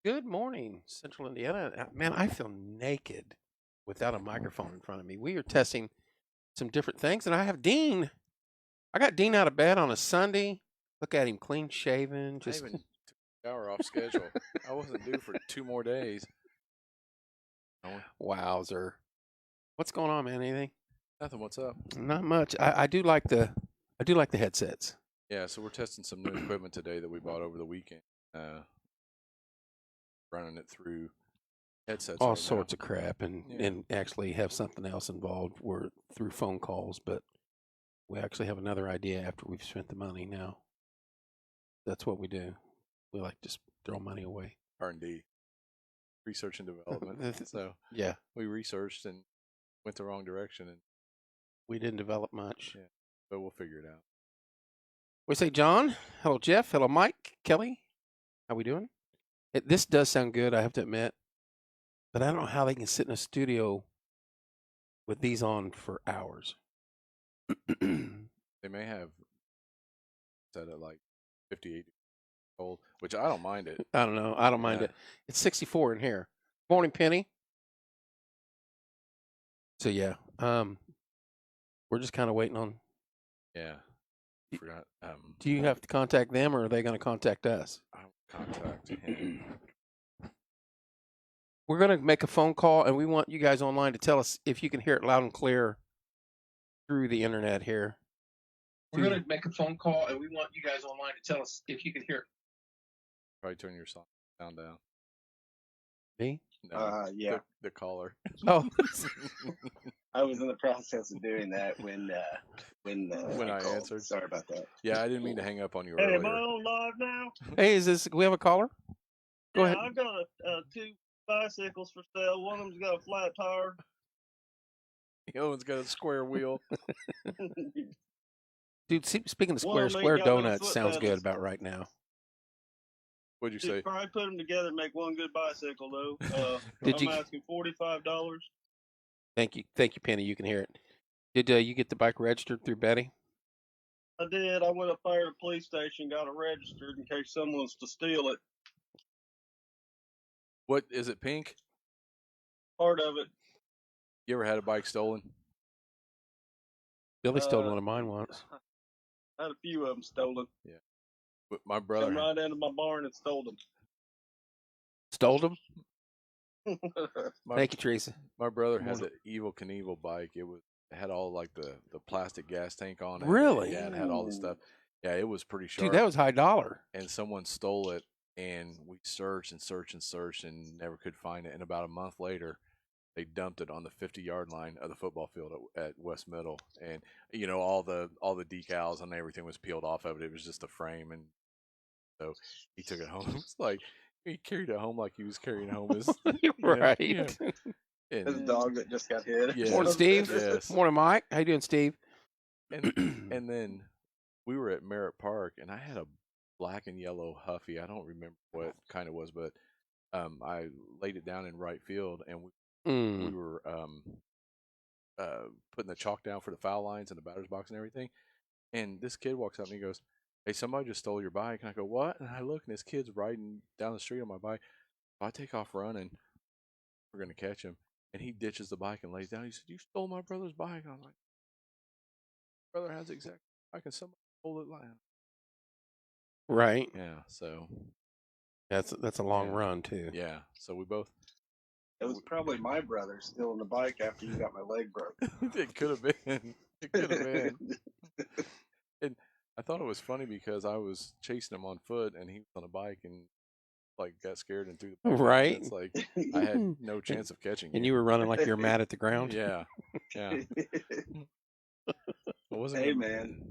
Good morning, Central Indiana. Man, I feel naked without a microphone in front of me. We are testing some different things, and I have Dean. I got Dean out of bed on a Sunday. Look at him, clean shaven. I Just even took an hour off schedule. I wasn't due for 2 more days. wowzer. What's going on, man? Anything? Nothing. What's up? Not much. I do like the headsets. Yeah, so we're testing some new equipment today that we bought over the weekend. Running it through headsets. All right sorts now. of crap, and actually have something else involved. We're through phone calls, but we actually have another idea after we've spent the money. Now, that's what we do. We like to throw money away. R&D, research and development. So yeah, we researched and went the wrong direction, and we didn't develop much. yeah, but we'll figure it out. We say, John. Hello, Jeff. Hello, Mike. Kelly. How we doing? This does sound good, I have to admit, but I don't know how they can sit in a studio with these on for hours. They may have set at like 58 cold, which I don't mind it. I don't know. I don't mind it. It's 64 in here. Morning, Penny. So yeah, we're just kind of waiting on. Yeah, I forgot. Do you have to contact them, or are they going to contact us? I'll contact him. We're going to make a phone call, and we want you guys online to tell us if you can hear it loud and clear through the internet here. We're going to make a phone call, and we want you guys online to tell us if you can hear it. Probably turn your sound down. Me? No, yeah. The caller. Oh. I was in the process of doing that when I called. answered. Sorry about that. Yeah, I didn't mean to hang up on you Hey, earlier. am I on live now? Hey, we have a caller? Go ahead. I've got two bicycles for sale. One of them's got a flat tire. The other one's got a square wheel. Dude, speaking of One square ain't got no donuts foot sounds good pedals. about right now. What'd you say? You'd probably put them together and make one good bicycle, though. Did I'm you? asking $45. Thank you, Penny. You can hear it. Did you get the bike registered through Betty? I did. I went up there to the police station, got it registered in case someone's to steal it. What is it? Pink? Part of it. You ever had a bike stolen? Billy stole one of mine once. I had a few of them stolen. Yeah. But my brother Come right into my barn and stole them. Stole them? Thank you, Teresa. My brother had the Evil Knievel bike. It had all like the plastic gas tank on it. Really? Yeah, it had all the stuff. Yeah, it was pretty sharp. Dude, that was high dollar. And someone stole it, and we searched and searched and searched and never could find it. And about a month later, they dumped it on the 50-yard line of the football field at West Middle, and all the decals and everything was peeled off of it. It was just a frame, and so he took it home. It's like he carried it home like he was carrying home his right. And his dog that just got hit. Yes. Morning, Steve. Yes. Morning, Mike. How you doing, Steve? And then we were at Merritt Park, and I had a black and yellow Huffy. I don't remember what kind it was, but I laid it down in right field, and we were putting the chalk down for the foul lines and the batter's box and everything. And this kid walks up and he goes, "Hey, somebody just stole your bike." And I go, "What?" And I look, and this kid's riding down the street on my bike. If I take off running, we're going to catch him. And he ditches the bike and lays down. He said, "You stole my brother's bike." And I'm like, "Brother has the exact bike, and somebody stole it." Right. Yeah, so that's a long run too. Yeah, so we both. It was probably my brother stealing the bike after you got my leg broke. It could have been. It could have been. And I thought it was funny because I was chasing him on foot, and he was on a bike, and like got scared and threw the bike. Right. It's like I had no chance of catching And you were running like you're mad at the ground. Yeah. Hey man,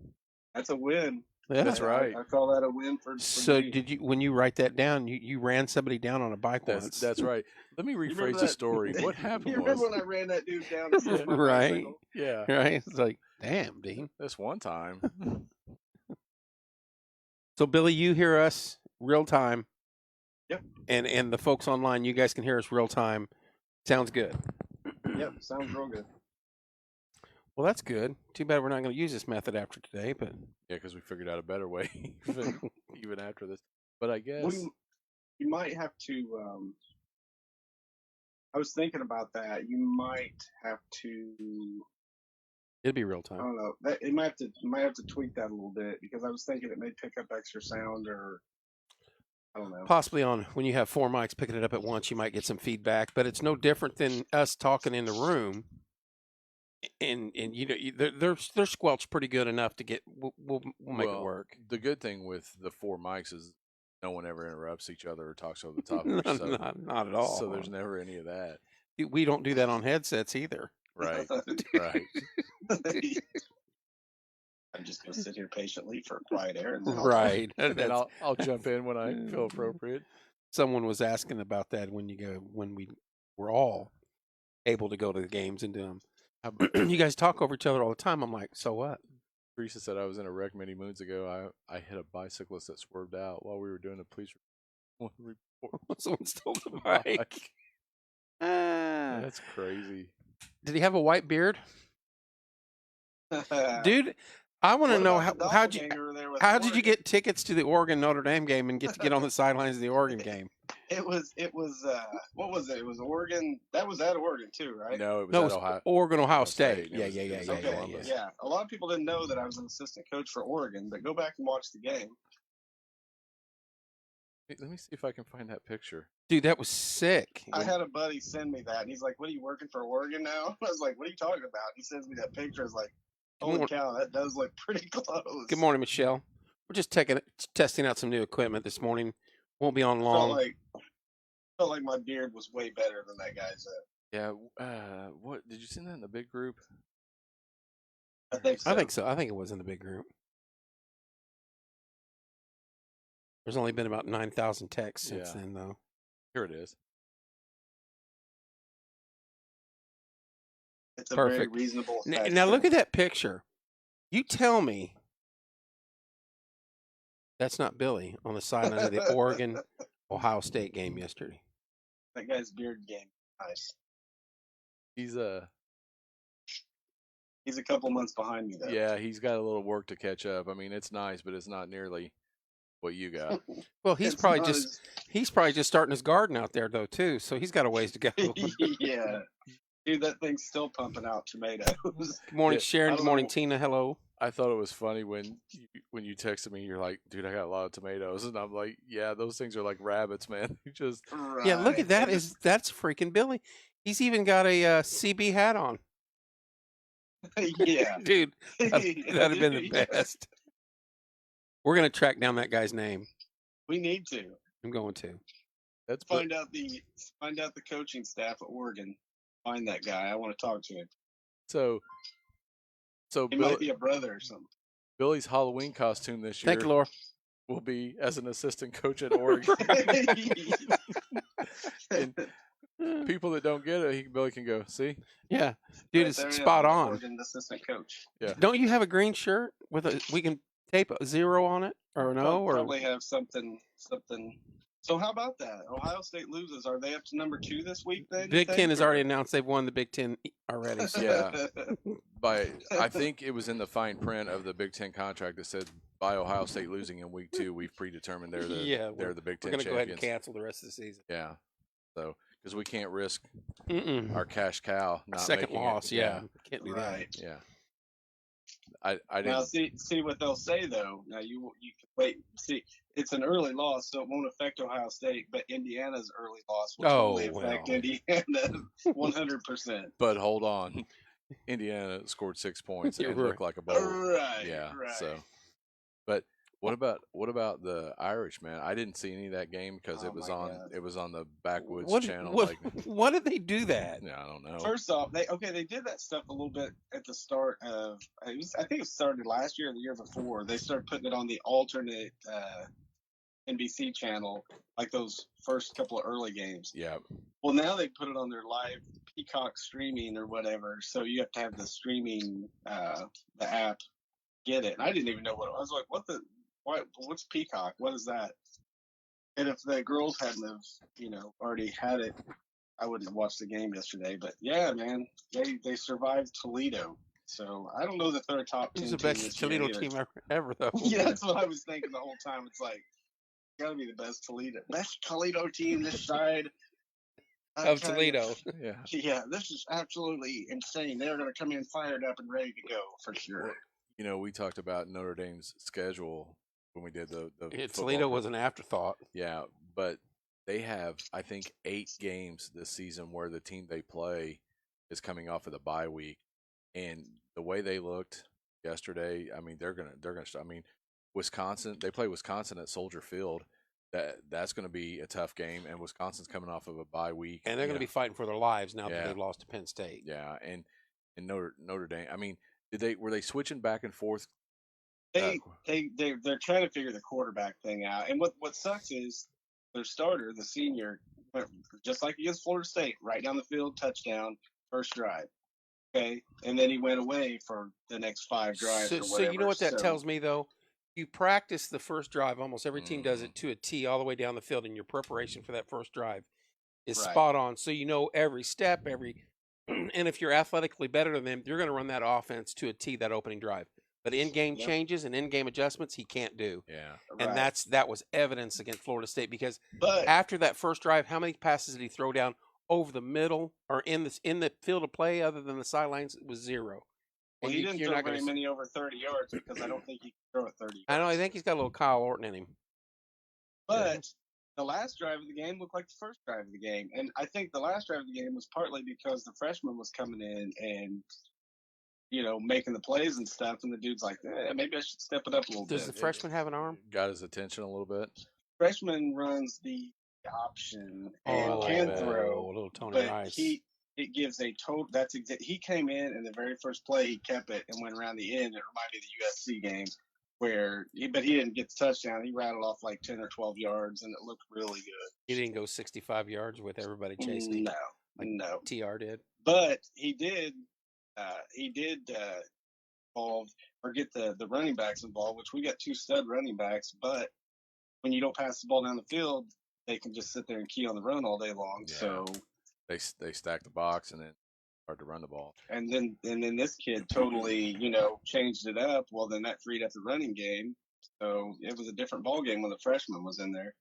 that's a win. Yeah. That's right. I call that a win for So me. did you, when you write that down, you ran somebody down on a bike once? That's right. Let me rephrase the story. What happened You remember was, when I ran that dude down to steal my Right. bicycle? yeah, Right. It's like, damn, Dean. this one time. So Billy, you hear us real time. Yep. And the folks online, you guys can hear us real time. Sounds good. Yep, sounds real good. Well, that's good. Too bad we're not going to use this method after today, but Yeah, because we figured out a better way even after this. But I guess You might have to. I was thinking about that. You might have to. It'd be real I time. don't know. That it might have to tweak that a little bit because I was thinking it may pick up extra sound or I don't know. Possibly on when you have 4 mics picking it up at once, you might get some feedback, but it's no different than us talking in the room. And you know they're squelched pretty good enough to get. We'll make it work. The good thing with the 4 mics is no one ever interrupts each other or talks over the top of each other. Not at all. So there's never any of that. We don't do that on headsets either. Right. Right. I'm just gonna sit here patiently for quiet air, and then Right. And then I'll jump in when I feel appropriate. Someone was asking about that when we were all able to go to the games and do them. You guys talk over each other all the time. I'm like, so what? Teresa said I was in a wreck many moons ago. I hit a bicyclist that swerved out while we were doing a police report. Someone stole the bike. That's crazy. Did he have a white beard? Dude, I want to know how did you get tickets to the Oregon Notre Dame game and get on the sidelines of the Oregon game? It was what was it? It was Oregon. That was at Oregon too, right? No, it was No, at it Ohio. Oregon, Ohio State. It was- it was in Okay, Columbus. yeah. A lot of people didn't know that I was an assistant coach for Oregon, but go back and watch the game. Let me see if I can find that picture. Dude, that was sick. I had a buddy send me that, and he's like, "What are you working for Oregon now?" I was like, "What are you talking about?" He sends me that picture. I was like, "Holy cow, that does look pretty close." Good morning, Michelle. We're just testing out some new equipment this morning. Won't be on long. Felt like my beard was way better than that guy's. Yeah. What did you send that in the big group? I think so. I think so. I think it was in the big group. There's only been about 9,000 texts since then, though. Here it is. It's a Perfect. very reasonable. Now look at that picture. You tell me that's not Billy on the sideline of the Oregon Ohio State game yesterday. That guy's beard game, nice. He's a couple months behind me though. Yeah, he's got a little work to catch up. I mean, it's nice, but it's not nearly what you got. Well, he's probably just starting his garden out there though too, so he's got a ways to go. Yeah, dude, that thing's still pumping out tomatoes. Good morning, Sharon. Good morning, Tina. Hello. I thought it was funny when you texted me. You're like, "Dude, I got a lot of tomatoes," and I'm like, "Yeah, those things are like rabbits, man." You just Yeah, look at that. That's freaking Billy. He's even got a CB hat on. Yeah, dude, that'd have been the best. We're gonna track down that guy's name. We need to. I'm going to. Let's find out the coaching staff at Oregon. Find that guy. I want to talk to him. So he might be a brother or something. Billy's Halloween costume this year. Thank you, Laura. Will be as an assistant coach at Oregon. And people that don't get it, Billy can go, see? Yeah, dude, Right, it's spot on. Oregon assistant coach. Yeah. Don't you have a green shirt with we can tape a 0 on it or no? Or Probably have something. So how about that? Ohio State loses. Are they up to number 2 this week? Then Big Ten has already announced they've won the Big Ten already. So. Yeah. I think it was in the fine print of the Big Ten contract that said by Ohio State losing in week 2, we've predetermined they're the Big Ten We're champions. going to go ahead and cancel the rest of the season. Yeah. So because we can't risk Mm-mm. our cash cow not second making loss. it. Yeah, can't do Right. Yeah. I didn't. Now see what they'll say though. Now you can wait. See, it's an early loss, so it won't affect Ohio State, but Indiana's early loss will totally affect Indiana 100%. But hold on, Indiana scored 6 points and looked like a bowl. Right. Yeah. Right. So, but what about the Irish, man? I didn't see any of that game because it was on the Backwoods channel. What did they do that? Yeah, I don't know. First off, they did that stuff a little bit at the start of. I think it started last year or the year before. They started putting it on the alternate NBC channel, like those first couple of early games. Yeah. Well, now they put it on their live Peacock streaming or whatever. So you have to have the streaming, the app, get it. And I didn't even know what it was. I was like, what's Peacock? What is that? And if the girls hadn't have, already had it, I wouldn't have watched the game yesterday. But yeah, man, they survived Toledo. So I don't know that they're a top 10 Who's the team best this Toledo year team ever though? Yeah, that's what I was thinking the whole time. It's like, Got to be the best Toledo team this side. I Of tell Toledo. Yeah. Yeah, this is absolutely insane. They're going to come in fired up and ready to go for sure. We talked about Notre Dame's schedule when we did the Toledo was an afterthought. Yeah, but they have, I think, 8 games this season where the team they play is coming off of the bye week, and the way they looked yesterday, I mean, they're gonna. I mean, Wisconsin, they play Wisconsin at Soldier Field. That's going to be a tough game, and Wisconsin's coming off of a bye week, And they're going to be fighting for their lives now that Yeah. they've lost to Penn State. Yeah, and Notre Dame. I mean, were they switching back and forth? They're trying to figure the quarterback thing out. And what sucks is their starter, the senior, went just like against Florida State, right down the field, touchdown, first drive. Okay, and then he went away for the next 5 drives or whatever. So you know what that tells me, though? You practice the first drive. Almost every team does it to a T all the way down the field, and your preparation for that first drive is spot on. So you know every step, and if you're athletically better than them, you're going to run that offense to a T that opening drive. But in-game changes and in-game adjustments, he can't do. Yeah, and that was evidence against Florida State because after that first drive, how many passes did he throw down over the middle or in the field of play other than the sidelines? It was 0. Well, he didn't throw very many over 30 yards because I don't think he can throw it 30 yards. I know. I think he's got a little Kyle Orton in him. But the last drive of the game looked like the first drive of the game. And I think the last drive of the game was partly because the freshman was coming in and, making the plays and stuff. And the dude's like, maybe I should step it up a little bit. Does the freshman have an arm? Got his attention a little bit. Freshman runs the option and can throw. A little Tony Rice. It gives a total. He came in and the very first play he kept it and went around the end. It reminded me of the USC game but he didn't get the touchdown. He rattled off like 10 or 12 yards and it looked really good. He didn't go 65 yards with everybody chasing him. No. TR did. But he did involve or get the running backs involved, which we got 2 stud running backs. But when you don't pass the ball down the field, they can just sit there and key on the run all day long. Yeah. So they stack the box and then hard to run the ball. And then this kid totally, changed it up. Well, then that freed up the running game. So it was a different ball game when the freshman was in there.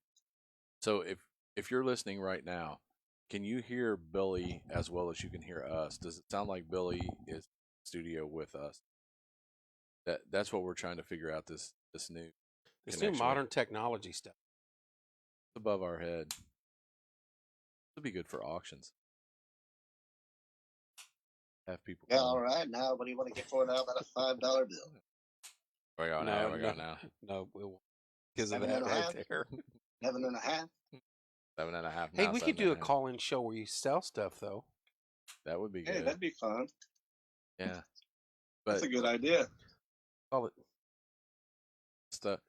So if you're listening right now, can you hear Billy as well as you can hear us? Does it sound like Billy is in the studio with us? That's what we're trying to figure out this new modern technology stuff. It's above our head. It'll be good for auctions. Have people. Yeah, all right. Now, what do you want to get for now? About a $5 bill. We go now. No, because of that right there. 7.5. 7.5. Hey, we could do a call-in show where you sell stuff, though. That would be good. Hey, that'd be fun. Yeah, that's a good idea. Call it stuff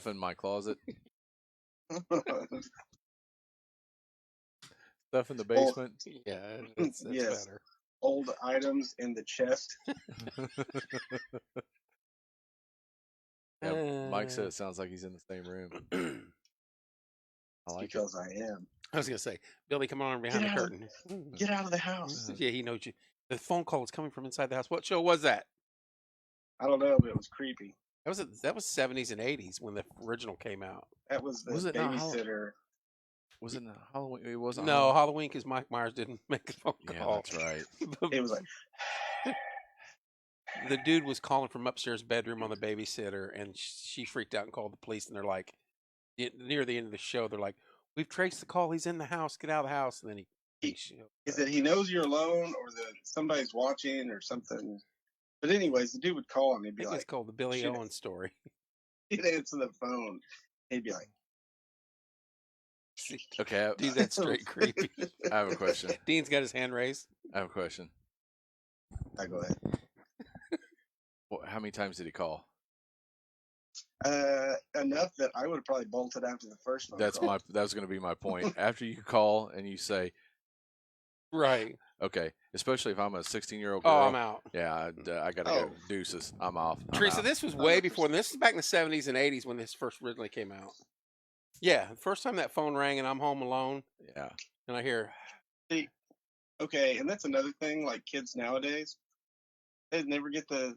in my closet. Stuff in the basement. Yeah, that's better. Old items in the chest. Yeah, Mike said it sounds like he's in the same room. I like because I am. I was gonna say, Billy, come on behind the curtain. Get out of the house. Yeah, he knows you. The phone call was coming from inside the house. What show was that? I don't know, but it was creepy. That was 70s and 80s when the original came out. That was the babysitter. Was it Halloween? It wasn't. No, Halloween because Mike Myers didn't make a phone call. Yeah, that's right. It was like the dude was calling from upstairs bedroom on the babysitter, and she freaked out and called the police. And they're like, near the end of the show, they're like, "We've traced the call. He's in the house. Get out of the house." And then is it he knows you're alone, or that somebody's watching, or something? But anyways, the dude would call and he'd be like, "It's called the Billy Owens story." He'd answer the phone. He'd be like, "Okay, dude, that's straight creepy." I have a question. Dean's got his hand raised. I have a question. Go ahead. How many times did he call? Enough that I would have probably bolted after the first phone call. That was going to be my point. After you call and you say, right. Okay, especially if I'm a 16-year-old girl. Oh, I'm out. Yeah, I got to go. Deuces. I'm off. Teresa, this was way before. This is back in the 70s and 80s when this first originally came out. Yeah, the first time that phone rang and I'm home alone. Yeah. And I hear. See, okay, and that's another thing. Like kids nowadays, they never get the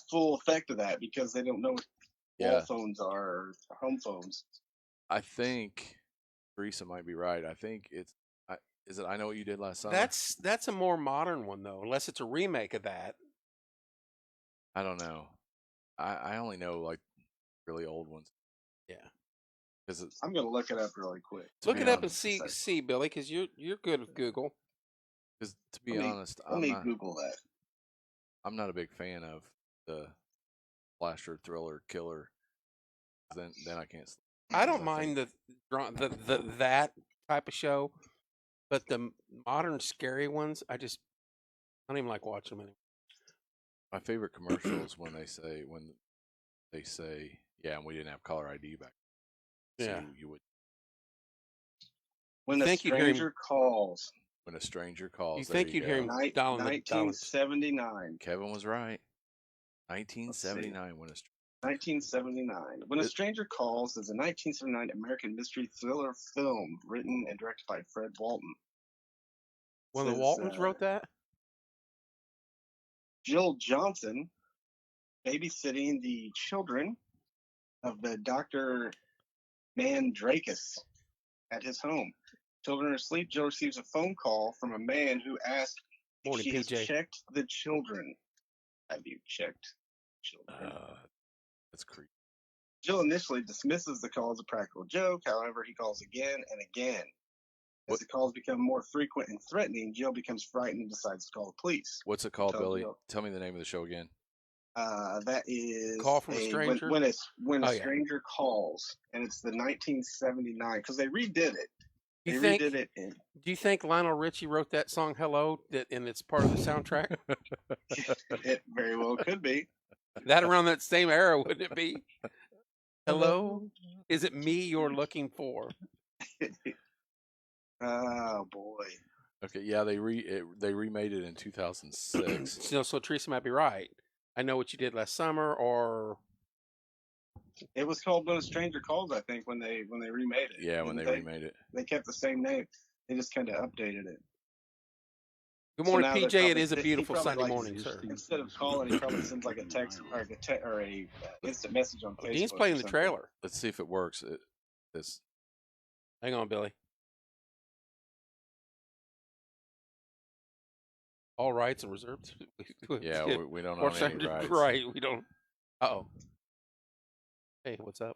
full effect of that because they don't know Yeah. wall phones are, or home phones. I think Teresa might be right. I think it's. Is it I Know What You Did Last Summer? That's a more modern one though, unless it's a remake of that. I don't know. I only know like really old ones. Yeah. Because I'm gonna look it up really quick. Look be it up and honest, see Billy, because you're good with Google. to be honest, Let me Google that. I'm not a big fan of the slasher, thriller, killer. Then I can't. Sleep. I don't mind the that type of show, but the modern scary ones, I don't even like watching them anymore. My favorite commercial is when they say, yeah, and we didn't have caller ID back. So Yeah. you would. When a think you'd hear him- stranger calls. When a stranger calls. You think you'd hear him Ni- dialing the dollars? 1979. Kevin was right. 1979 when a 1979. When a Stranger Calls is a 1979 American mystery thriller film written and directed by Fred Walton. One of the Says, Waltons wrote that? Jill Johnson babysitting the children of the Dr. Mandrakis at his home. Children are asleep. Jill receives a phone call from a man who asks if Morning, she has PJ. checked the children. Have you checked children? That's creepy. Jill initially dismisses the call as a practical joke. However, he calls again and again. As the calls become more frequent and threatening, Jill becomes frightened and decides to call the police. What's it called, Tell Billy? Jill. Tell me the name of the show again. That is Call from a stranger? When a Oh, yeah. stranger calls, and it's the 1979 because they redid it. Do They you think? redid it. Do you think Lionel Richie wrote that song "Hello" and it's part of the soundtrack? It very well could be. That around that same era, wouldn't it be? Hello, is it me you're looking for? Oh boy. Okay, yeah, they remade it in 2006. So Teresa might be right. I Know What You Did Last Summer, or It was called When a Stranger Calls, I think, when they remade it. Yeah, when they remade it. They kept the same name. They just kind of updated it. Good So morning, now they're PJ. It probably- is a he beautiful probably Sunday likes- morning, sir. Instead of calling, he probably sends like a text or a instant message on Facebook. Dean's or playing the something. trailer. Let's see if it works. This Hang on, Billy. All rights and reserved. yeah, we don't Or own any rights. right. We don't. Uh-oh. Hey, what's up?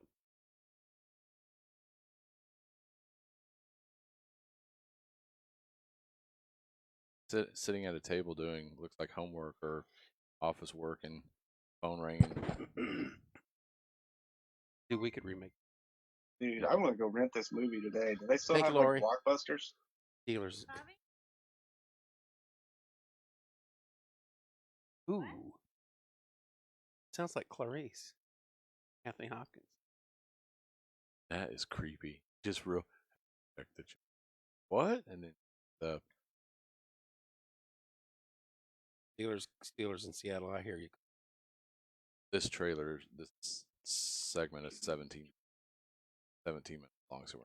Sitting at a table doing looks like homework or office work, and phone ringing. Dude, we could remake Dude, I want to go rent this movie today. Do they still Thank have you, Lori. like Blockbusters? dealers. Ooh. Sounds like Clarice. Anthony Hopkins. That is creepy. Just real. What? And then the Steelers in Seattle. I hear you. this trailer, this segment is 17 minutes long. So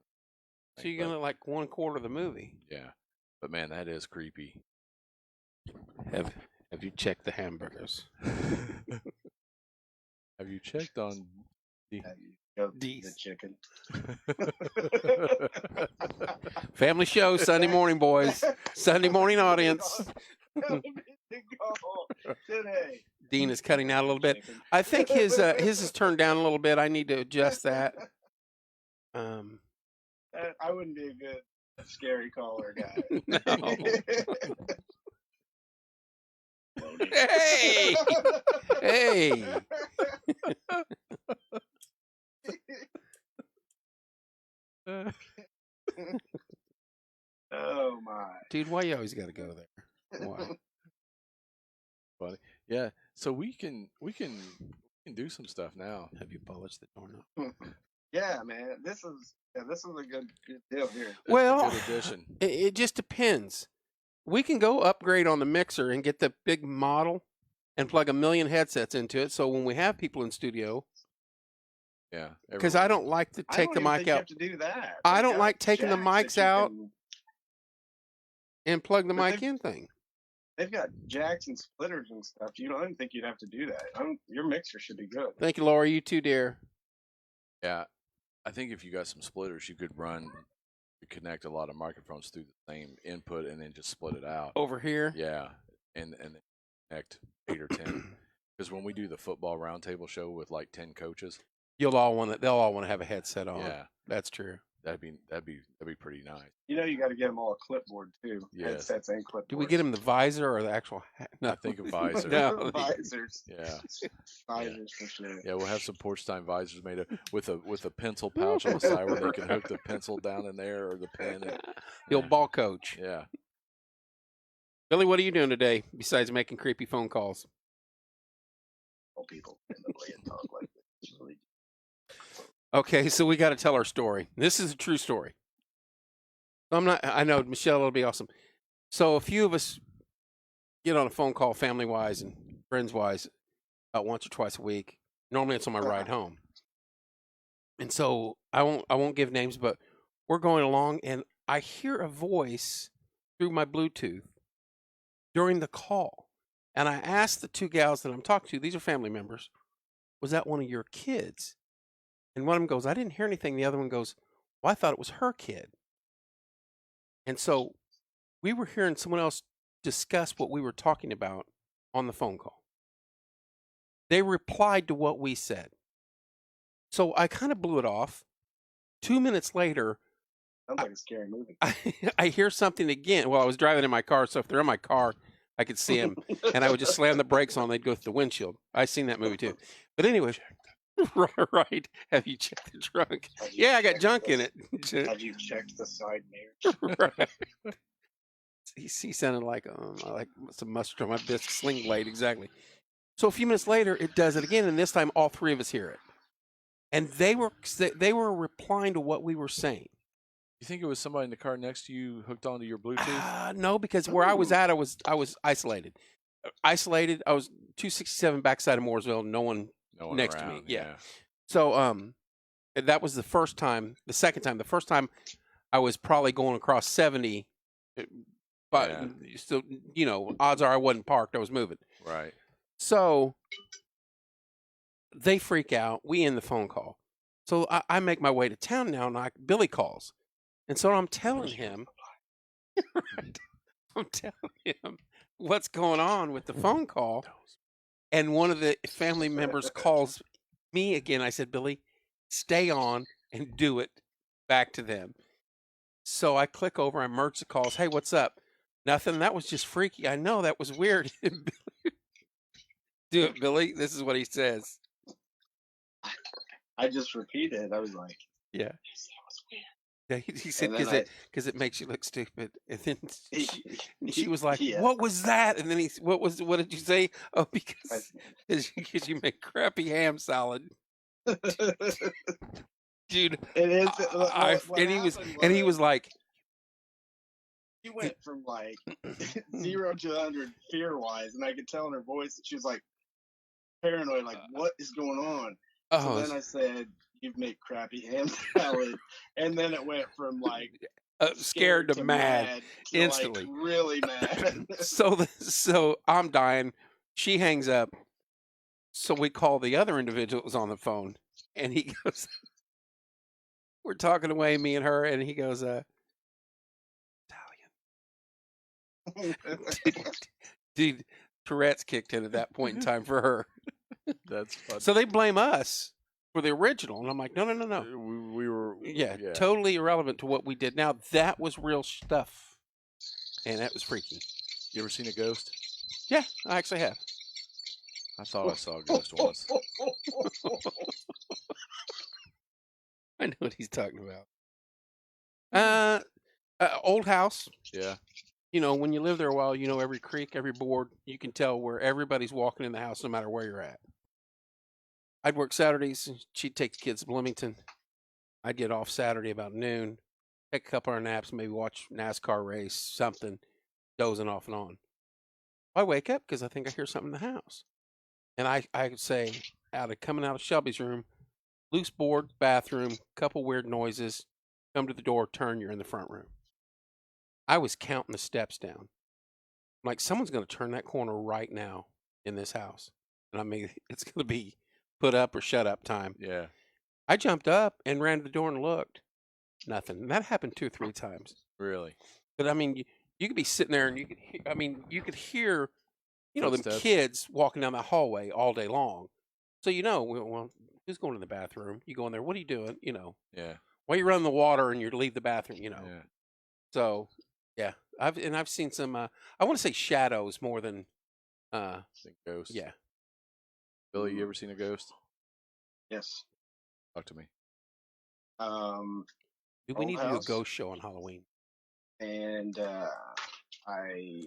you're gonna like 1/4 of the movie. Yeah, but man, that is creepy. Have you checked the hamburgers? Have you checked on the The chicken. Family show Sunday morning, boys. Sunday morning audience. Today. Dean is cutting out a little bit. I think his is turned down a little bit. I need to adjust that. I wouldn't be a good scary caller guy. No. Hey! Hey! Oh my. Dude, why you always got to go there? Why? Funny. Yeah, so we can do some stuff now. Have you polished the doorknob? Yeah, man. This is a good deal here. That's Well, a good addition. It just depends. We can go upgrade on the mixer and get the big model and plug 1 million headsets into it. So when we have people in studio, Yeah, because I don't like to take the mic You out have to do that. I They've don't got like taking the jacks mics that you out. can- and plug the But mic in thing. They've got jacks and splitters and stuff. I don't think you'd have to do that. Your mixer should be good. Thank you, Laura. You too, dear. Yeah, I think if you got some splitters, you could connect a lot of microphones through the same input and then just split it out. Over here. Yeah, and then connect 8 or 10. Because when we do the football roundtable show with like 10 coaches, They'll all want to have a headset on. yeah, That's true. that'd be pretty nice. You know, you got to get them all a clipboard too. Yes. Headsets and clipboards. Do we get them the visor or the actual hat? No. I think a visor. No. Visors. Yeah, Visors for sure. yeah, we'll have some porch time visors made with a pencil pouch on the side where they can hook the pencil down in there or the pen. And, The old ball coach. yeah. Billy, what are you doing today besides making creepy phone calls? Old people in the way and talk like this. Really. Okay, so we got to tell our story. This is a true story. I know, Michelle, it'll be awesome. So a few of us get on a phone call family-wise and friends-wise about once or twice a week. Normally it's on my ride home. And so I won't give names, but we're going along and I hear a voice through my Bluetooth during the call. And I asked the two gals that I'm talking to, these are family members, was that one of your kids? And one of them goes, I didn't hear anything. The other one goes, well, I thought it was her kid. And so we were hearing someone else discuss what we were talking about on the phone call. They replied to what we said. So I kind of blew it off. 2 minutes later, Sounds like a scary movie. I hear something again. Well, I was driving in my car, so if they're in my car, I could see them. And I would just slam the brakes on. They'd go through the windshield. I've seen that movie too. But anyway, right. Have you checked the trunk? Yeah, I got junk in it. Have you checked the side mirror? Right. He sounded like some mustard on my bisque sling blade, exactly. So a few minutes later, it does it again, and this time all three of us hear it. And they were replying to what we were saying. You think it was somebody in the car next to you hooked onto your Bluetooth? No, because where I was at, I was isolated. I was 267 backside of Mooresville. No one next to me. Yeah. So that was the first time. The second time. The first time, I was probably going across 70. But still, odds are I wasn't parked. I was moving. Right. So they freak out. We end the phone call. So I make my way to town now, and Billy calls. And so I'm telling him, what's going on with the phone call. And one of the family members calls me again. I said, Billy, stay on and do it back to them. So I click over, I merge the calls. Hey, what's up? Nothing. That was just freaky. I know, that was weird. Do it, Billy. This is what he says. I just repeated. I was like, yeah. That was weird. Yeah, he said because it makes you look stupid. And then she was like, Yeah. "What was that?" And then what did you say? Oh, because you make crappy ham salad, dude. It is. And he was like, he went from like 0 to 100 fear wise, and I could tell in her voice that she was like paranoid, like what is going on? So then I said, "You make crappy ham salad," and then it went from like scared to mad to instantly, like, really mad. So I'm dying. She hangs up. So we call the other individuals on the phone, and he goes, "We're talking away, me and her," and he goes, "Italian." Dude, Tourette's kicked in at that point in time for her. That's funny. So they blame us for the original, and I'm like, no. We were totally irrelevant to what we did. Now that was real stuff, and that was freaky. You ever seen a ghost? Yeah, I actually have. I thought I saw a ghost once. I know what he's talking about. Old house. Yeah. When you live there a while, every creak, every board, you can tell where everybody's walking in the house, no matter where you're at. I'd work Saturdays, and she'd take the kids to Bloomington. I'd get off Saturday about noon, take a couple of naps, maybe watch NASCAR race, something, dozing off and on. I wake up because I think I hear something in the house. And I could say, coming out of Shelby's room, loose board, bathroom, couple weird noises, come to the door, turn, you're in the front room. I was counting the steps down. I'm like, someone's going to turn that corner right now in this house. And I mean, it's going to be put up or shut up time. Yeah. I jumped up and ran to the door and looked. Nothing. And that happened 2 or 3 times. Really? But I mean, you could be sitting there and you could hear, you could hear, them Footsteps? kids walking down the hallway all day long. So well, who's going to the bathroom? You go in there. What are you doing? Yeah. Why you run the water and you leave the bathroom? Yeah. So yeah, I've seen some. I want to say shadows more than. I think ghosts. Yeah. Billy, you ever seen a ghost? Yes. Talk to me. We Old need to do a house. ghost show on Halloween. And I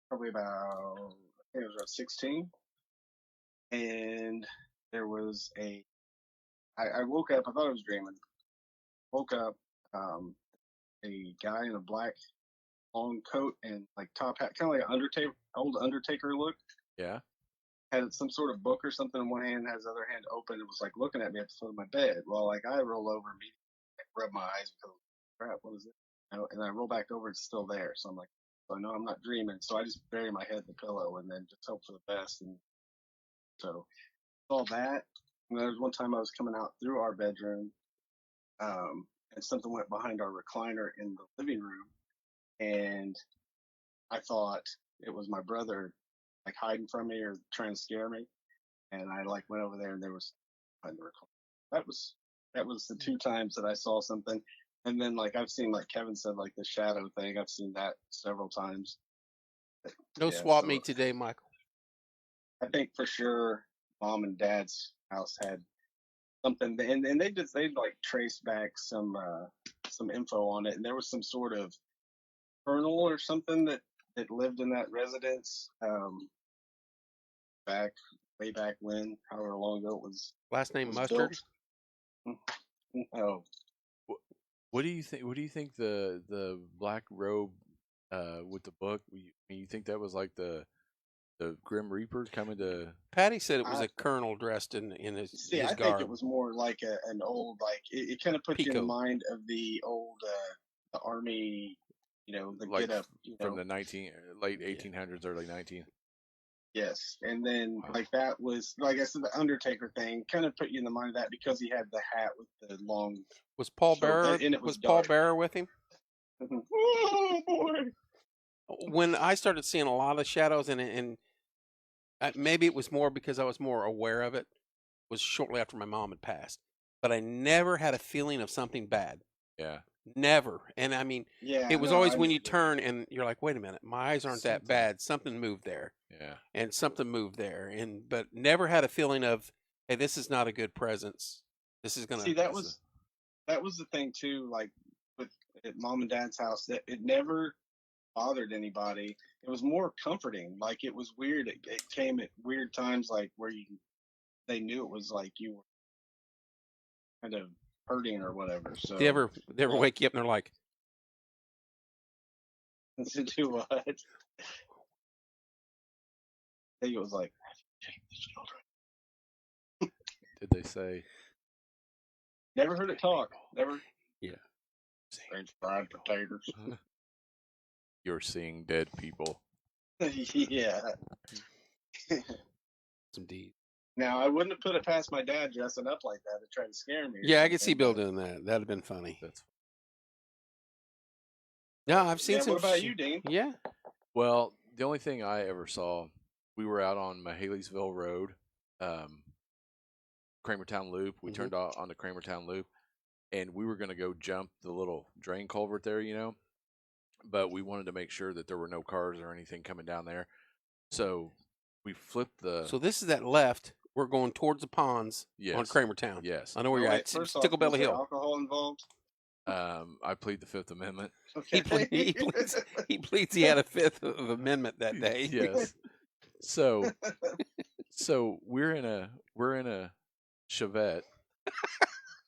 probably about, I think it was about 16, and there was I woke up. I thought I was dreaming. Woke up. A guy in a black long coat and like top hat, kind of like an old Undertaker look. Yeah. Had some sort of book or something in one hand, has the other hand open, and was like looking at me at the foot of my bed. Well, like I roll over and rub my eyes because crap, what is it? And I roll back over, it's still there. So I'm like, so I know I'm not dreaming. So I just bury my head in the pillow and then just hope for the best. And so all that. And there was one time I was coming out through our bedroom, and something went behind our recliner in the living room, and I thought it was my brother like hiding from me or trying to scare me. And I like went over there and there was behind the recliner. That was the 2 times that I saw something. And then like I've seen, like Kevin said, like the shadow thing. I've seen that several times. But, No yeah, swap so meet today, Michael. I think for sure mom and dad's house had something, and they like traced back some info on it, and there was some sort of colonel or something that lived in that residence back way back when, however long ago it was. Last name was Mustard. built. Oh, What do you think? What do you think the black robe with the book? You think that was like the Grim Reaper coming to? Patty said it was I a colonel dressed in his see. I think garb. it was more like an old, like it kind of puts you in the Peacoat. mind of the old the army, the Like get up from the late 1800s, early 19th. Yes, and then Wow. like that was, like I said, the Undertaker thing kind of put you in the mind of that because he had the hat with the long. Was Paul So, Bearer? and it Was was Paul dark. Bearer with him? Oh boy! When I started seeing a lot of shadows, and maybe it was more because I was more aware of it, was shortly after my mom had passed. But I never had a feeling of something bad. Yeah. Never. And I mean, Yeah, it was no, always I when you never- turn and you're like, wait a minute, my eyes aren't that Something. bad. Something moved there. Yeah. And something moved there. But never had a feeling of, hey, this is not a good presence. This is gonna See, that was the thing too. Like with at mom and dad's house, that it never bothered anybody. It was more comforting. Like it was weird. It came at weird times, like where they knew it was like you were kind of hurting or whatever. So they ever wake you up and they're like, to do what? I think it was like, "Take the children." Did they say? Never heard it talk. Never. Yeah. French fried potatoes. You're seeing dead people. Yeah. indeed. Now I wouldn't have put it past my dad dressing up like that to try to scare me. or Yeah, I could see something, Bill but- doing that. That'd have been funny. That's No, I've seen Yeah, some. what about you, Dean? Yeah. well. The only thing I ever saw, we were out on Mahaleysville Road, Kramertown Loop. We Mhm. turned on the Kramertown Loop, and we were going to go jump the little drain culvert there, but we wanted to make sure that there were no cars or anything coming down there. So we flipped the. So this is that left. We're going towards the ponds on Yes. Kramertown. Yes. I know where Oh, you're wait, at. first off, Sticklebelly was there Hill. alcohol involved? I plead the Fifth Amendment. He, Okay. he pleads he had a Fifth of Amendment that day. Yes. So we're in a Chevette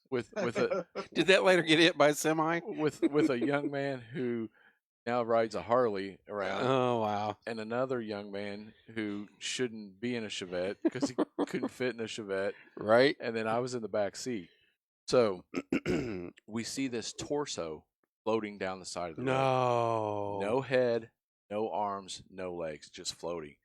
with a Did that later get hit by a semi? with a young man who now rides a Harley around, Oh wow. and another young man who shouldn't be in a Chevette because he couldn't fit in a Chevette, Right? and then I was in the back seat. So we see this torso floating down the side of the road. No. No head, no arms, no legs, just floating.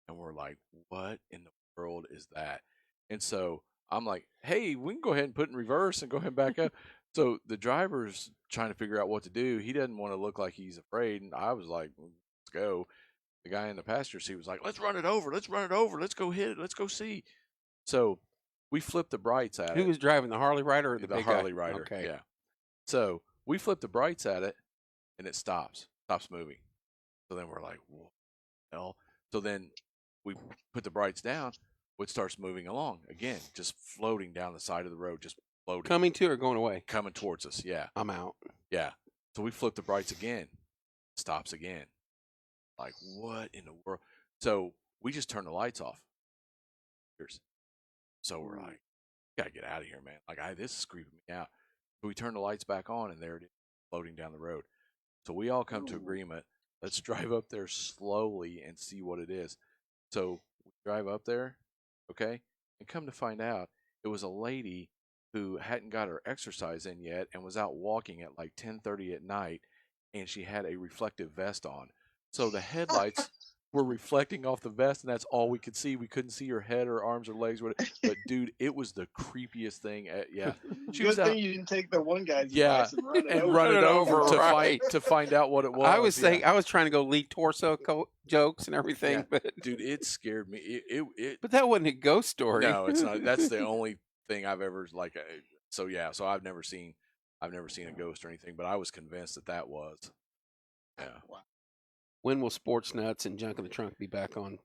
And we're like, what in the world is that? And so I'm like, hey, we can go ahead and put in reverse and go ahead and back up. So the driver's trying to figure out what to do. He doesn't want to look like he's afraid. And I was like, let's go. The guy in the passenger seat was like, let's run it over. Let's run it over. Let's go hit it. Let's go see. So we flipped the brights at Who it. was driving, the Harley rider or the big Harley guy? rider. Okay. Yeah. So we flip the brights at it, and it stops moving. So then we're like, what the hell? So then we put the brights down. It starts moving along again, just floating down the side of the road, just floating. Coming to or going away? Coming towards us. Yeah. I'm out. Yeah. So we flip the brights again. Stops again. Like, what in the world? So we just turn the lights off. So we're like, gotta get out of here, man. Like, this is creeping me out. So we turn the lights back on, and there it is, floating down the road. So we all come to agreement. Let's drive up there slowly and see what it is. So we drive up there, okay, and come to find out, it was a lady who hadn't got her exercise in yet and was out walking at like 10:30 at night, and she had a reflective vest on. So the headlights were reflecting off the vest, and that's all we could see. We couldn't see her head or arms or legs. But dude, it was the creepiest thing. Yeah, she Good was out. thing you didn't take the one guy's Yeah, advice and run it and over. run it over right. to find out what it was. I was yeah. saying, I was trying to go lead torso jokes and everything, Yeah. but Dude, it scared me. It but that wasn't a ghost story. No, it's not. That's the only thing I've ever like. So yeah, so I've never seen a ghost or anything, but I was convinced that was. Yeah. Wow. When will Sports Nuts and Junk in the Trunk be back on?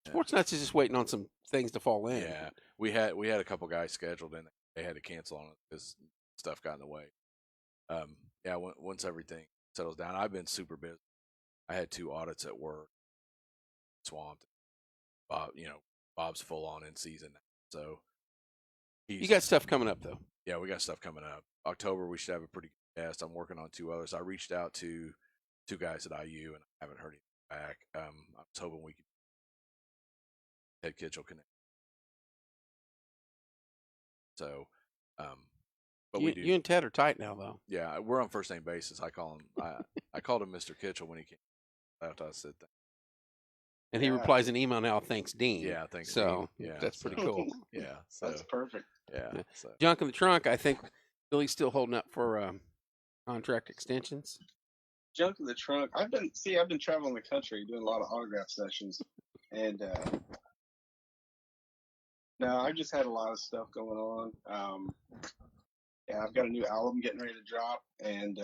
Sports Nuts is just waiting on some things to fall in. Yeah, we had a couple guys scheduled, and they had to cancel on it because stuff got in the way. Yeah, once everything settles down, I've been super busy. I had 2 audits at work, swamped. Bob's full on in season now, so You got stuff coming up though. Yeah, we got stuff coming up. October, we should have a pretty good guest. I'm working on 2 others. I reached out to 2 guys at IU, and I haven't heard anything back. I was hoping we could Ted Kitchell connect. So, but we do. You and Ted are tight now though. Yeah, we're on first name basis. I call him. I called him Mr. Kitchell when he came. After I said that. And he replies an email now, thanks Dean. Yeah, thanks. So Dean. Yeah, that's pretty cool. Yeah, so, That's perfect. Yeah. So. Junk in the Trunk, I think Billy's still holding up for contract extensions. Junk in the Trunk. I've been traveling the country doing a lot of autograph sessions, and no, I've just had a lot of stuff going on. Yeah, I've got a new album getting ready to drop, and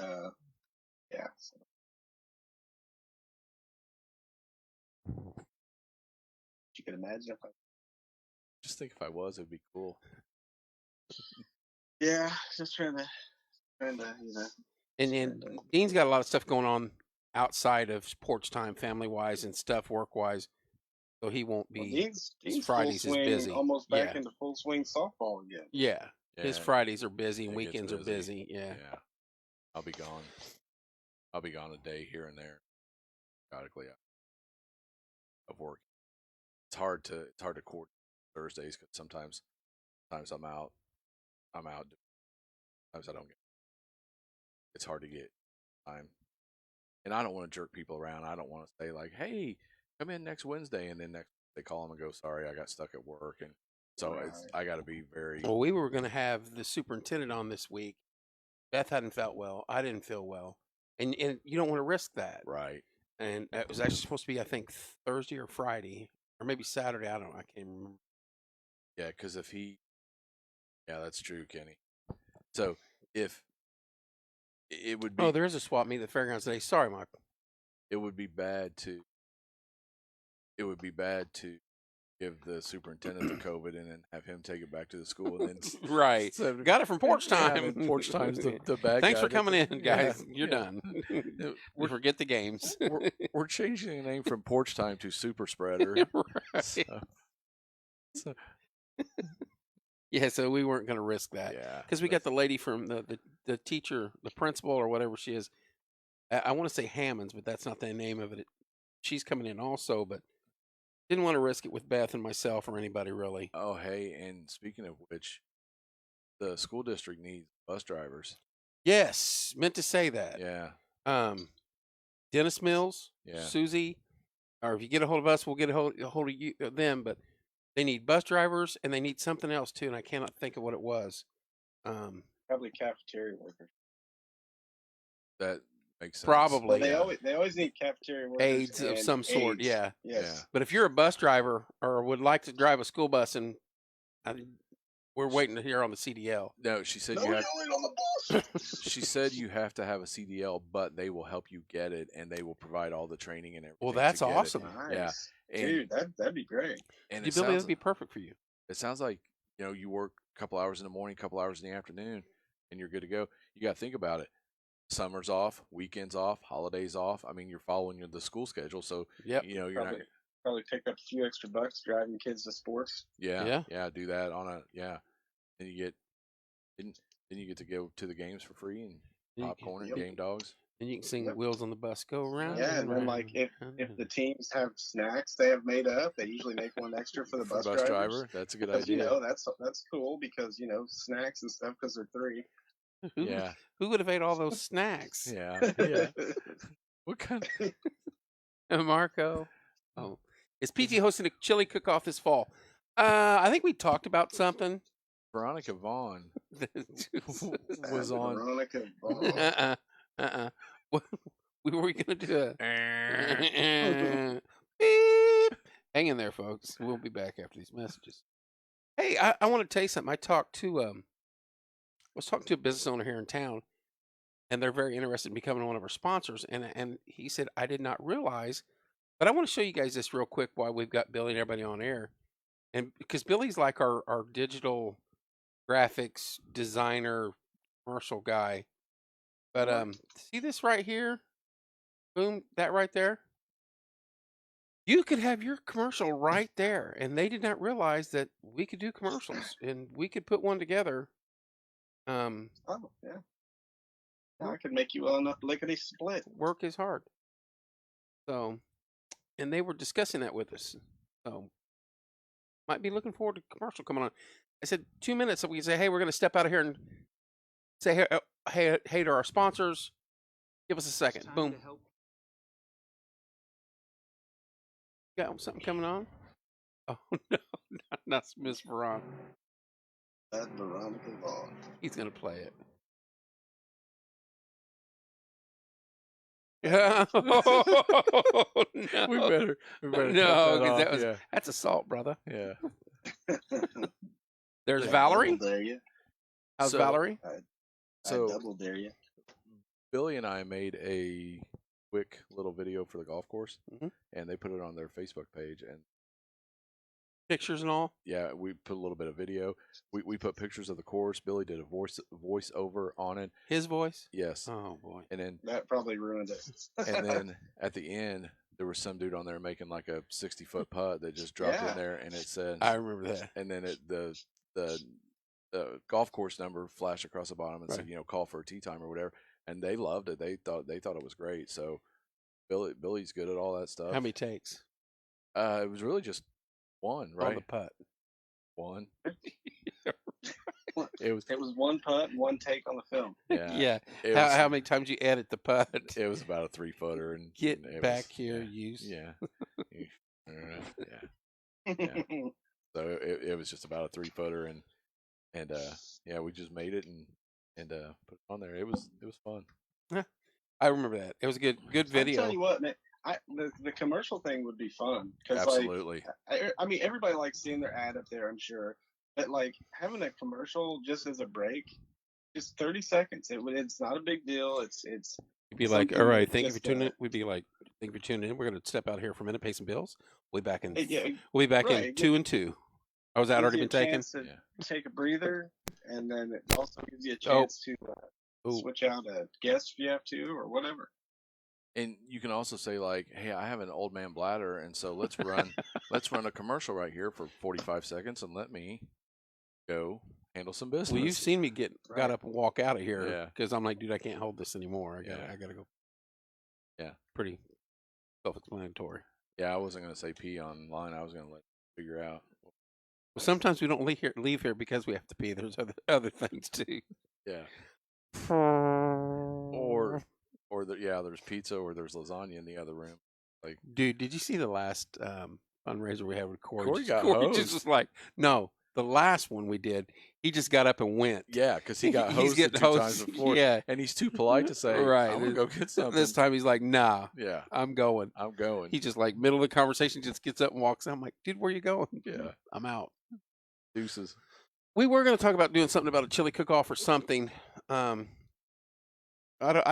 yeah. So. You can imagine if I. Just think if I was, it'd be cool. Yeah, just trying to, And Dean's got a lot of stuff going on outside of sports time, family wise and stuff, work wise. So he won't be. Dean's Fridays full is swing, busy. almost back into full swing softball again. Yeah. His Fridays are busy and It gets weekends are busy. Yeah. Yeah. I'll be gone. I'll be gone a day here and there, periodically of work. It's hard to coordinate Thursdays because sometimes I'm out. Sometimes I don't get. It's hard to get time, and I don't want to jerk people around. I don't want to say like, "Hey, come in next Wednesday," and then they call them and go, "Sorry, I got stuck at work," and so I got to be very. Well, we were going to have the superintendent on this week. Beth hadn't felt well. I didn't feel well, and you don't want to risk that, Right. And it was actually supposed to be, I think, Thursday or Friday, or maybe Saturday. I don't know. I can't remember. Yeah, because if he. Yeah, that's true, Kenny. So if it would be. Oh, there is a swap meet at the fairgrounds today. Sorry, Mike. It would be bad to. It would be bad to give the superintendent the COVID and then have him take it back to the school and then right. Got it from porch time. Yeah, porch time's the bad. Thanks guy. for coming in, guys. Yeah, You're done. We forget the games. we're changing the name from porch time to super spreader. Right. So. Yeah, so we weren't going to risk that. Yeah, because we got the lady from the teacher, the principal or whatever she is. I want to say Hammonds, but that's not the name of it. She's coming in also, but didn't want to risk it with Beth and myself or anybody really. Oh, hey, and speaking of which, the school district needs bus drivers. Yes, meant to say that. Yeah. Dennis Mills, Yeah. Susie, or if you get a hold of us, we'll get a hold of you them. But They need bus drivers, and they need something else too, and I cannot think of what it was. Probably cafeteria workers. That makes sense. Probably. Well, Yeah. they always need cafeteria workers. Aides of and some sort, aides. yeah. Yes. But if you're a bus driver or would like to drive a school bus, and we're waiting to hear on the CDL. No, she said No you have. yelling on the bus. She said you have to have a CDL, but they will help you get it, and they will provide all the training and everything. Well, that's to get it. awesome. Nice. Yeah. And, Dude, that'd be great. and Billy, it sounds that'd be perfect for you. it sounds like you work a couple hours in the morning, a couple hours in the afternoon, and you're good to go. You got to think about it. Summers off, weekends off, holidays off. I mean, you're following the school schedule, so Yep. you're Probably, not. probably pick up a few extra bucks driving kids to sports. Yeah. Do that on a Then you get then you get to go to the games for free and You can- popcorn and Yep. game dogs. And you can sing Yep. Wheels on the Bus Go Round. Yeah, and then like if round. the teams have snacks they have made up, they usually make one extra for the For bus bus drivers. driver, that's a good Because, idea. that's cool because snacks and stuff because they're free. Who, Yeah, who would have ate all those snacks? yeah, yeah. What kind of Marco. Oh, is PG hosting a chili cook-off this fall? I think we talked about something. Veronica Vaughn was on? Veronica Vaughn. What we were gonna do? Beep. Hang in there, folks. We'll be back after these messages. Hey, I want to tell you something. I was talking to a business owner here in town, and they're very interested in becoming one of our sponsors. And he said, I did not realize, but I want to show you guys this real quick while we've got Billy and everybody on air. And because Billy's like our digital graphics designer, commercial guy. But see this right here? Boom, that right there. You could have your commercial right there, and they did not realize that we could do commercials, and we could put one together. Oh, yeah. I could make you well enough lickety split. Work is hard. So, and they were discussing that with us. So, might be looking forward to commercial coming on. I said 2 minutes, so we can say, hey, we're going to step out of here and say, hey to our sponsors. Give us a second. Boom. Got something coming on? Oh no, not Miss Veron. That's Veronica Vaughn. He's gonna play it. Oh, no. We better No, cut 'cause that off. that's assault, brother. Yeah. There's I Valerie. double dare you. How's So- Valerie? So- I double dare you. Billy and I made a quick little video for the golf course, Mhm. and they put it on their Facebook page. And Pictures and all. yeah, we put a little bit of video. We put pictures of the course. Billy did a voice over on it. His voice. Yes, Oh boy. and then That probably ruined it. and then at the end there was some dude on there making like a 60-foot putt that just dropped Yeah. in there, and it said, I remember that. and then the golf course number flashed across the bottom and said, Right. call for a tee time or whatever. And they loved it. They thought it was great. So Billy's good at all that stuff. How many takes? It was really just one, On right? the putt. One. It was It was one putt and one take on the film. yeah. Yeah. It How, was, how many times you edit the putt? it was about a 3-footer and Get it back was- here, yeah, use. Yeah. Yeah. So it was just about a 3-footer and we just made it and put it on there. It was fun. I remember that. It was a good I'll video. tell you what, man. The commercial thing would be fun because Absolutely. I mean everybody likes seeing their ad up there, I'm sure, but like having a commercial just as a break, just 30 seconds. It's not a big deal. It's We'd be like, something all right, that thank you for just, tuning in. We'd be like, thank you for tuning in. We're going to step out here for a minute, pay some bills. We'll be back in. yeah, We'll be back in right, 2 and 2. Oh, has that gives already you been a taken? chance to Yeah. take a breather, and then it also gives you a Oh. chance to Ooh. switch out a guest if you have to or whatever. And you can also say like, "Hey, I have an old man bladder, and so let's run a commercial right here for 45 seconds, and let me go handle some business." Well, you've seen me got Right. up and walk out of here Yeah. because I'm like, dude, I can't hold this anymore. I gotta go. Yeah. Pretty self-explanatory. Yeah, I wasn't gonna say pee online. I was gonna let you figure out. Well, sometimes we don't leave here because we have to pee. There's other things too. Yeah. Or there's pizza or there's lasagna in the other room. Dude, did you see the last fundraiser we had with Corey. Corey got Corey just hosed. was like, no, the last one we did, he just got up and went. Yeah, because he got He's hosted getting 2 times hosed, before. yeah. And he's too polite to say, Right. I'm going to go get something. This time he's like, nah, Yeah, I'm going. I'm going. He just like middle of the conversation, just gets up and walks out. I'm like, dude, where you going? Yeah. I'm out. Deuces. We were going to talk about doing something about a chili cook-off or something. I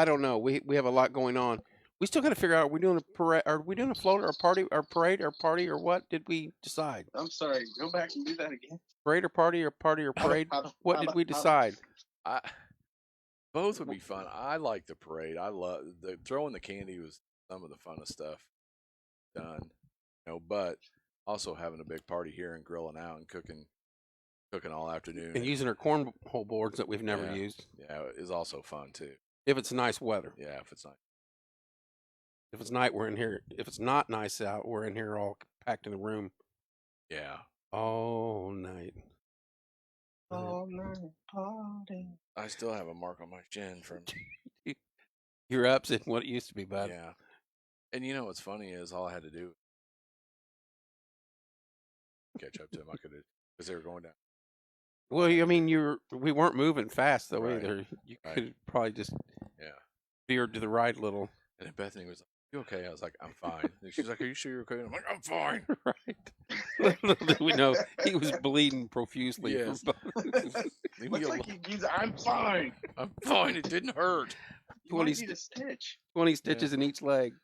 don't know. We have a lot going on. We still got to figure out, are we doing a parade? Are we doing a float or a party or parade or party or what did we decide? I'm sorry. Go back and do that again. Parade or party or parade? What did we decide? Both would be fun. I like the parade. I love throwing the candy was some of the funnest stuff done. But also having a big party here and grilling out and cooking all afternoon And using our cornhole boards that we've never used. Yeah, is also fun too. If it's nice weather. Yeah, if it's nice. If it's night, we're in here. If it's not nice out, we're in here all packed in the room Yeah. all night. All night party. I still have a mark on my chin from You're upset what it used to be, bud. yeah. And what's funny is all I had to do catch up to them. I could have because they were going down. Well, I mean, we weren't moving fast though Right. either. You Right. could probably just Yeah. veered to the right a little. And then Bethany was like, "You okay?" I was like, "I'm fine." And she's like, "Are you sure you're okay?" And I'm like, "I'm fine." Right. Little did we know he was bleeding profusely. Yes. Leave me Looks alone. like he's. I'm fine. I'm fine. It didn't hurt. You might 20 need a stitch. 20 stitches in each leg.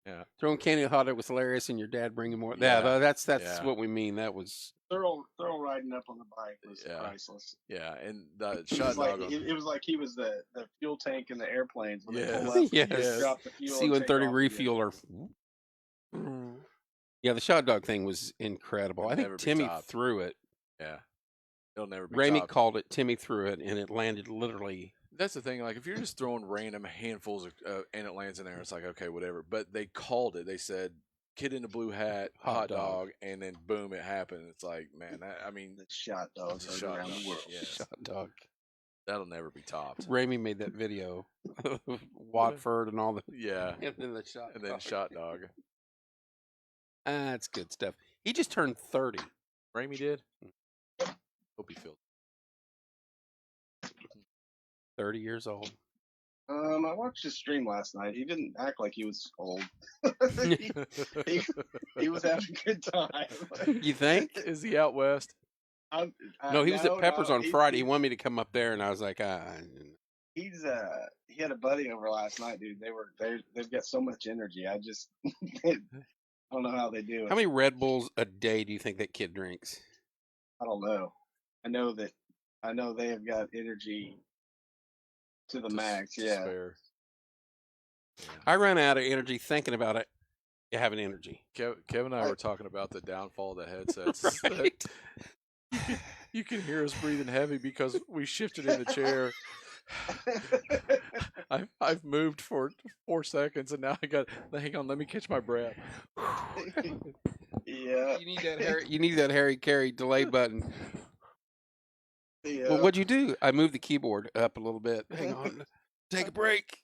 Yeah. Throwing candy hot air was hilarious, and your dad bringing more. Yeah. That's Yeah. what we mean. That was Thorough riding up on the bike was Yeah. priceless. Yeah, and the It shot was like dog. it was like he was the fuel tank in the airplanes when they Yes. pull up, Yes. drop the fuel. and C-130 take off again. refueler. Yeah, the shot dog thing was incredible. It'll I never think be Timmy topped. threw it. Yeah, it'll never be. Ramey topped. called it. Timmy threw it, and it landed literally. That's the thing. Like, if you're just throwing random handfuls and it lands in there, it's like, okay, whatever. But they called it. They said, "Kid in the blue hat, hot dog," and then boom, it happened. It's like, man, I mean, The shot dogs It's a are shot around dog. the world. Yeah. Shot dog. that'll never be topped. Ramey made that video of Watford and all the. Yeah, And then the shot. and then dog. shot dog. That's good stuff. He just turned 30. Ramey did. Hope he feels. 30 years old. I watched his stream last night. He didn't act like he was old. he was having a good time. You think? Is he out west? No, he was at Peppers on Friday. He He, wanted me to come up there, and I was like, he's he had a buddy over last night, dude. They've got so much energy. I just I don't know how they do it. How many Red Bulls a day do you think that kid drinks? I don't know. I know they have got energy to the max. To Yeah. spare. I run out of energy thinking about it. Having energy. Kevin and I were talking about the downfall of the headsets. Right. You can hear us breathing heavy because we shifted in the chair. I've moved for 4 seconds and now hang on, let me catch my breath. Yeah. You need that Harry Carey delay button. Yeah. Well, what'd you do? I moved the keyboard up a little bit. Hang on. Take a break.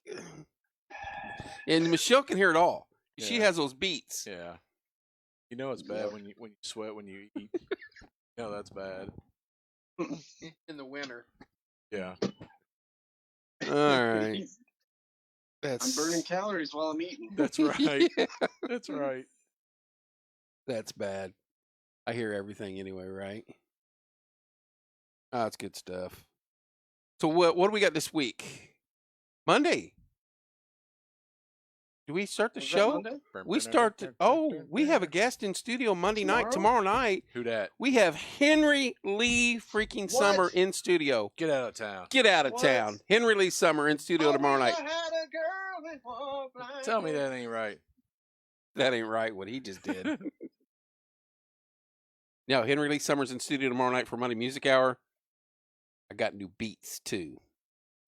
And Michelle can hear it all. She Yeah. has those beats. Yeah. You know it's bad when you sweat when you eat. No, that's bad. In the winter. Yeah. All right. I'm burning calories while I'm eating. That's right. Yeah, That's right. that's bad. I hear everything anyway, right? Oh, that's good stuff. So what do we got this week? Monday. Do we start the Was that show? Monday? We start. We have a guest in studio Monday night. Tomorrow night, Who dat? we have Henry Lee freaking Summer What? in studio. Get out of town. Get out of What? town. Henry Lee Summer in studio tomorrow night. I had a girl that walked like Tell me that ain't right. That ain't right what he just did. No, Henry Lee Summer's in studio tomorrow night for Monday Music Hour. I got new beats too.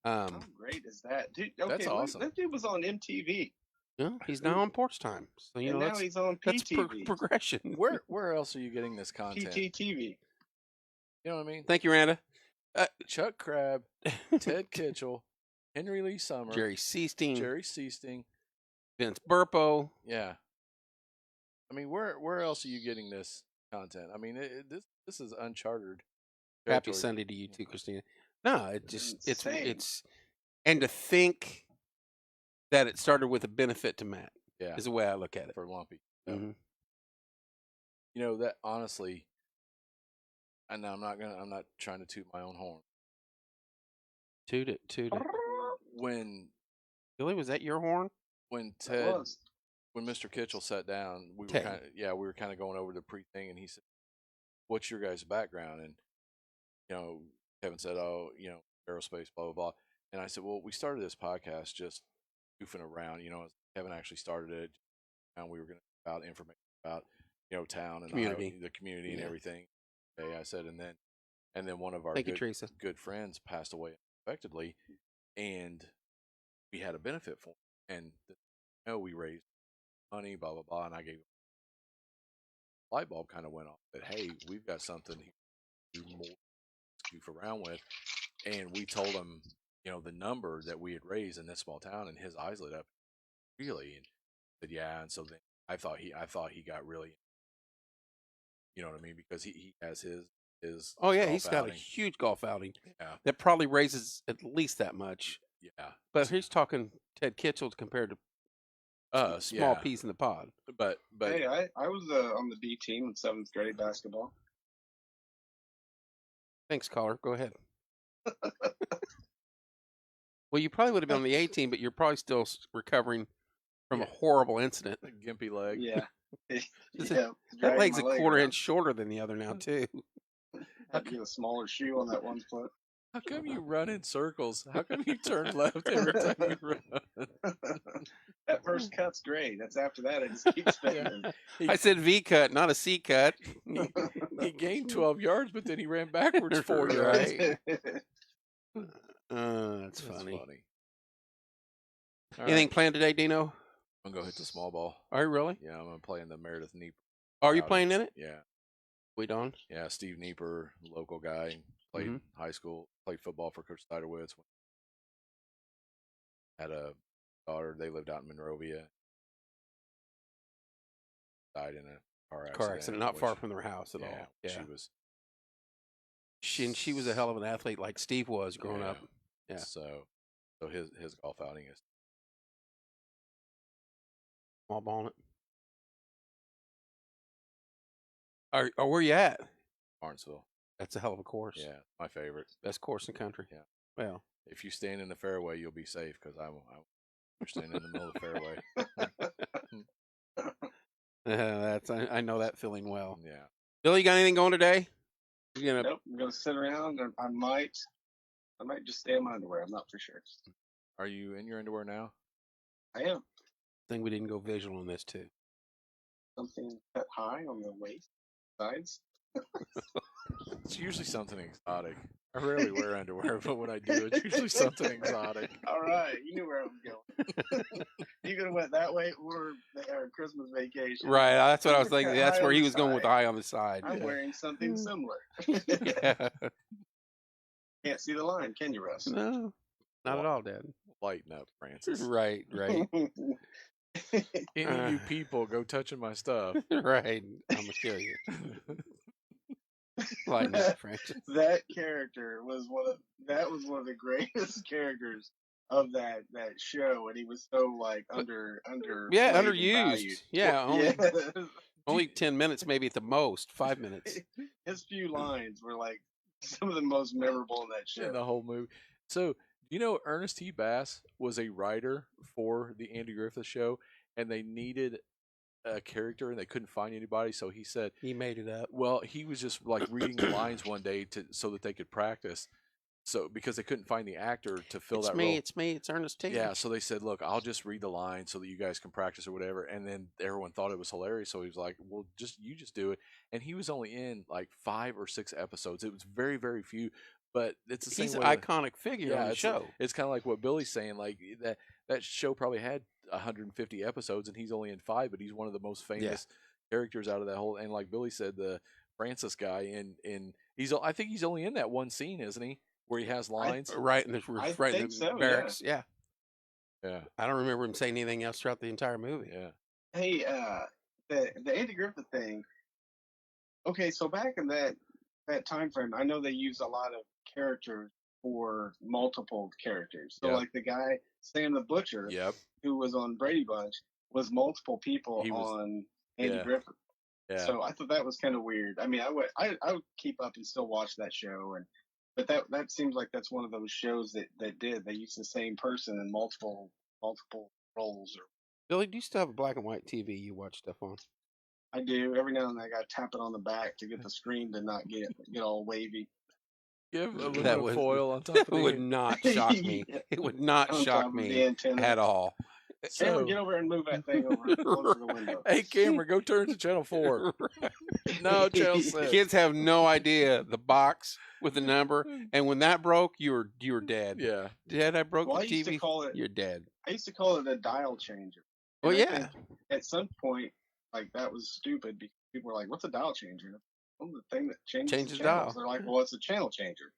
How great is that, dude? Okay, That's awesome. That dude was on MTV. Yeah, he's now on Porch Time. So you and know now that's he's on that's PTV. progression. Where else are you getting this content? PTTV. You know what I mean? Thank you, Randa. Chuck Crabb, Ted Kitchell, Henry Lee Summer, Jerry Seasting, Jerry Seasting. Vince Burpo. Yeah. I mean, where else are you getting this content? I mean, this is uncharted Happy territory. Sunday to you too, Christina. No, Insane. it's and to think that it started with a benefit to Matt Yeah, is the way I look at it. for Lumpy. Yeah. Mhm. You know that honestly, and I'm not trying to toot my own horn. Toot it, toot it. When Billy, was that your horn? when That Ted was. when Mr. Kitchell sat down, we were Ted. we were kind of going over the pre-thing, and he said, "What's your guys' background?" And Kevin said, "Oh, aerospace, blah blah blah." And I said, "Well, we started this podcast just goofing around. Kevin actually started it, and we were going to about information about town and Community. the community and Yeah. everything." Okay, I said, and then one of our Thank you, Teresa. good friends passed away unexpectedly, and we had a benefit for him. And we raised money, blah blah blah, and I gave light bulb kind of went off that hey, we've got something to do more goof around with, and we told him the number that we had raised in this small town, and his eyes lit up really, and said yeah, and so then I thought he got really, you know what I mean, because he has his Oh yeah, golf he's got a outing. huge golf outing Yeah, that probably raises at least that much. yeah, But he's talking Ted Kitchell compared to us, small yeah, peas in the pod. but Hey, I was on the D team in 7th grade basketball. Thanks, caller. Go ahead. Well, you probably would have been on the A team, but you're probably still recovering from a horrible incident. gimpy leg. Yeah. Is Yeah. That dragging leg's my a leg quarter around. inch shorter than the other now, too. Had to get a smaller shoe on that one foot. How come you run in circles? How come you turn left every time you run? That first cut's great. That's after that, I just keep spinning. I said V cut, not a C cut. He gained 12 yards, but then he ran backwards 4 yards. Right. That's funny. All Anything right, planned today, Dino? I'm gonna go hit the small ball. Are you really? Yeah, I'm gonna play in the Meredith Neeper. Are you outing. playing in it? Yeah, We don't. yeah. Steve Neeper, local guy, played high school, played football for Coach Siderwitz. Had a daughter. They lived out in Monrovia. Died in a car accident. Not far from their house at all. Yeah. She was a hell of an athlete, like Steve was growing up. Yeah. So his golf outing is Small ball it. Where you at? Martinsville. That's a hell of a course. Yeah, my favorite. Best course in the country. Yeah. Well, if you stand in the fairway, you'll be safe because I'm standing in the middle of the fairway. I know that feeling well. Yeah. Billy, you got anything going today? You gonna? Nope. I'm gonna sit around. And I might just stay in my underwear. I'm not for sure. Are you in your underwear now? I am. I think we didn't go visual on this too. Something cut high on the waist, sides. It's usually something exotic. I rarely wear underwear, but when I do, it's usually something exotic. All right, you knew where I was going. You could have went that way or Christmas vacation. Right, that's what I was thinking. Cut That's high where on he the was going with the side. eye on the side. I'm wearing something similar. Yeah. Can't see the line, can you, Russ? No, not at all, Dad. Lighten up, Francis. Right. Any of you people go touching my stuff. Right. I'm gonna kill you. Lighten up, Francis. That character was one of the greatest characters of that show, and he was so like under Yeah, played and underused. valued. Yeah, Yeah. only 10 minutes, maybe at the most. 5 minutes. His few lines were like some of the most memorable in that show. In the whole movie. So, Ernest T. Bass was a writer for the Andy Griffith Show, and they needed a character, and they couldn't find anybody. So he said He made it up. well, he was just like reading the lines one day so that they could practice. So because they couldn't find the actor to fill that role. It's me. It's Ernest T. Yeah, so they said, "Look, I'll just read the line so that you guys can practice or whatever." And then everyone thought it was hilarious, so he was like, "Well, you just do it." And he was only in like 5 or 6 episodes. It was very, very few, but it's the same. He's an way iconic figure on the show. It's kind of like what Billy's saying. Like that show probably had 150 episodes, and he's only in 5, but he's one of the most famous characters out of that whole. And like Billy said, the Francis guy, in I think he's only in that one scene, isn't he? Where he has lines. Right in the barracks. Yeah. Yeah. I don't remember him saying anything else throughout the entire movie. Yeah. Hey, the Andy Griffith thing. Okay, so back in that time frame, I know they used a lot of characters for multiple characters. So Yep. like the guy Sam the Butcher, Yep. who was on Brady Bunch, was multiple people He was- on Andy yeah. Griffith. Yeah. So I thought that was kind of weird. I mean, I would keep up and still watch that show, but that seems like that's one of those shows that they used the same person in multiple roles. Or Billy, do you still have a black and white TV you watch stuff on? I do every now and then. I got to tap it on the back to get the screen to not get all wavy. Give That aluminum would- foil on top It of the would not shock me. It would not On top shock of the me antenna. at all. Cameron, get over and move that thing over closer to the window. Hey, camera, go turn to channel 4. No, channel 6. Kids have no idea the box with the number, and when that broke, you're dead. Yeah. Dad, I broke Well, I the used to TV. call it. You're dead. I used to call it a dial changer. Oh And I yeah, think at some point, like that was stupid because people were like, "What's a dial changer?" Well, the thing that changes the channels. dial. They're like, "Well, it's a channel changer."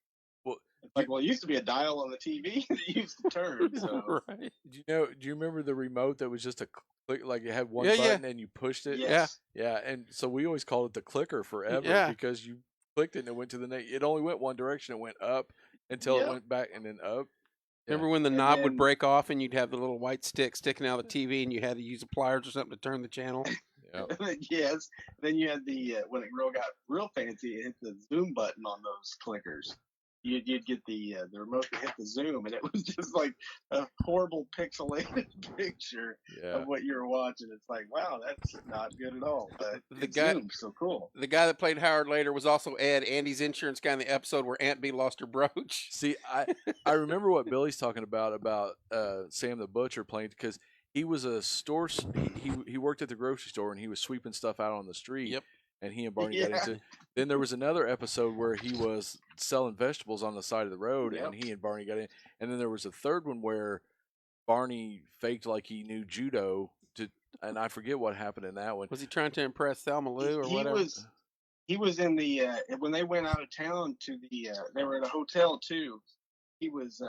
Well, It's like, well, it used to be a dial on the TV that used to turn. So right. Do you remember the remote that was just a click, like it had one Yeah, yeah. button and you pushed it? yes. Yeah, and so we always called it the clicker forever Yeah. because you clicked it and it went to the next. It only went one direction. It went up until it Yeah. went back and then up. Yeah. Remember when the And knob would then- break off and you'd have the little white stick sticking out of the TV and you had to use the pliers or something to turn the channel? Yeah. Yes. Then you had the when it got real fancy, it hit the zoom button on those clickers. You'd get the remote to hit the zoom, and it was just like a horrible pixelated picture Yeah. of what you were watching. It's like, wow, that's not good at all. But The it guy- zoomed, so cool. The guy that played Howard later was also Ed, Andy's insurance guy in the episode where Aunt B lost her brooch. See, I remember what Billy's talking about Sam the Butcher playing because he was a store. He worked at the grocery store and he was sweeping stuff out on the street. Yep. And he and Barney got Yeah. into. Then there was another episode where he was selling vegetables on the side of the road, and Yep. he and Barney got in. And then there was a third one where Barney faked like he knew judo and I forget what happened in that one. Was he trying to impress Thelma Lou or he whatever? he was in the when they went out of town to the they were at a hotel too. He was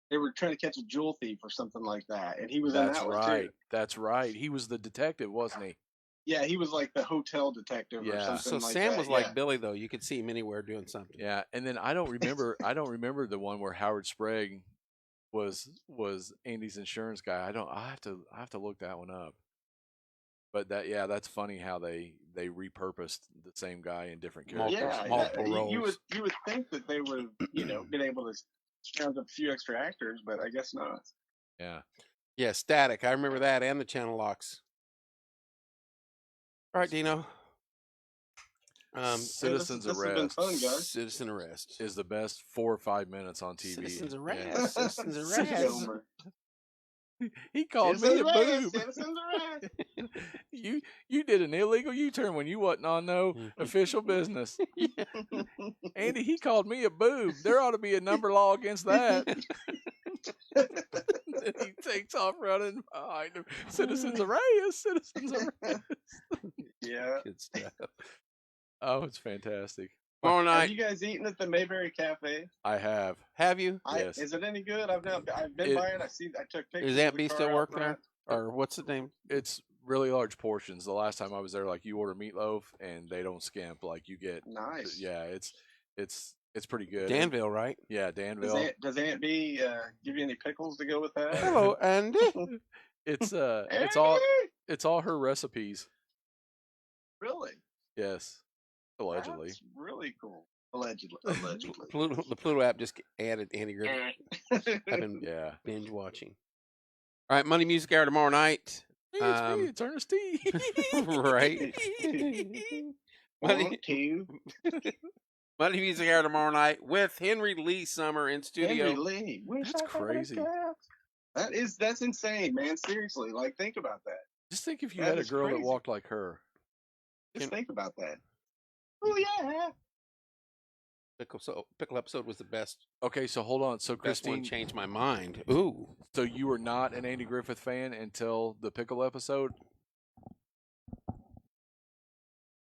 they were trying to catch a jewel thief or something like that, and he was in That's that one right. too. That's right. He was the detective, wasn't he? Yeah, he was like the hotel detective or Yeah. something So like Sam that. was like Billy though. You could see him anywhere doing something. Yeah. And then I don't remember. I don't remember the one where Howard Sprague was Andy's insurance guy. I have to look that one up. But that's funny how they repurposed the same guy in different characters. multiple you roles. would think that they would have been able to scrounge up a few extra actors, but I guess not. Yeah. Yeah, Static. I remember that and the channel locks. All right, Dino. Citizens this has been Arrest fun, guys. Citizen Arrest. is the best 4 or 5 minutes on TV. Citizens Yeah. Arrest. Citizens Citizen Arrest. Arrest. He called me a Citizens Arrest, boob. Citizens Arrest. You did an illegal U-turn when you wasn't on no Mhm. official business. Andy, he called me a boob. There ought to be a number law against that. Then he takes off running behind him. Citizens Arrest, Citizens Arrest. Yeah. Good stuff. Oh, it's fantastic. Tomorrow Have night. you guys eaten at the Mayberry Cafe? I have. Have you? Yes. Is it any good? I've been It- by it. I took pictures. Does of Aunt the B car still out work there? front. Or what's the name? It's really large portions. The last time I was there, like you order meatloaf and they don't skimp. Like you get, Nice. yeah, it's pretty good. Danville, right? Yeah, Danville. Does Aunt B give you any pickles to go with that? Hello, Andy. It's Aunt it's all her recipes. Really? Yes, allegedly. That's really cool. Allegedly. Allegedly. The Pluto app just added Andy Griffith. I've been Yeah. binge watching. All right, Money Music Hour tomorrow night. Hey, it's me. It's Ernest T. Right. Money, 1, 2. Money Music Hour tomorrow night with Henry Lee Summer in studio. Henry Lee. Wish That's I had a crazy. cat. That's insane, man. Seriously, like think about that. Just think if you That had a is girl that crazy. walked like her. Just think about that. Oh yeah. Pickle episode was the best. Okay, so hold on. So Best one Christine, changed my mind. Ooh. so you were not an Andy Griffith fan until the pickle episode?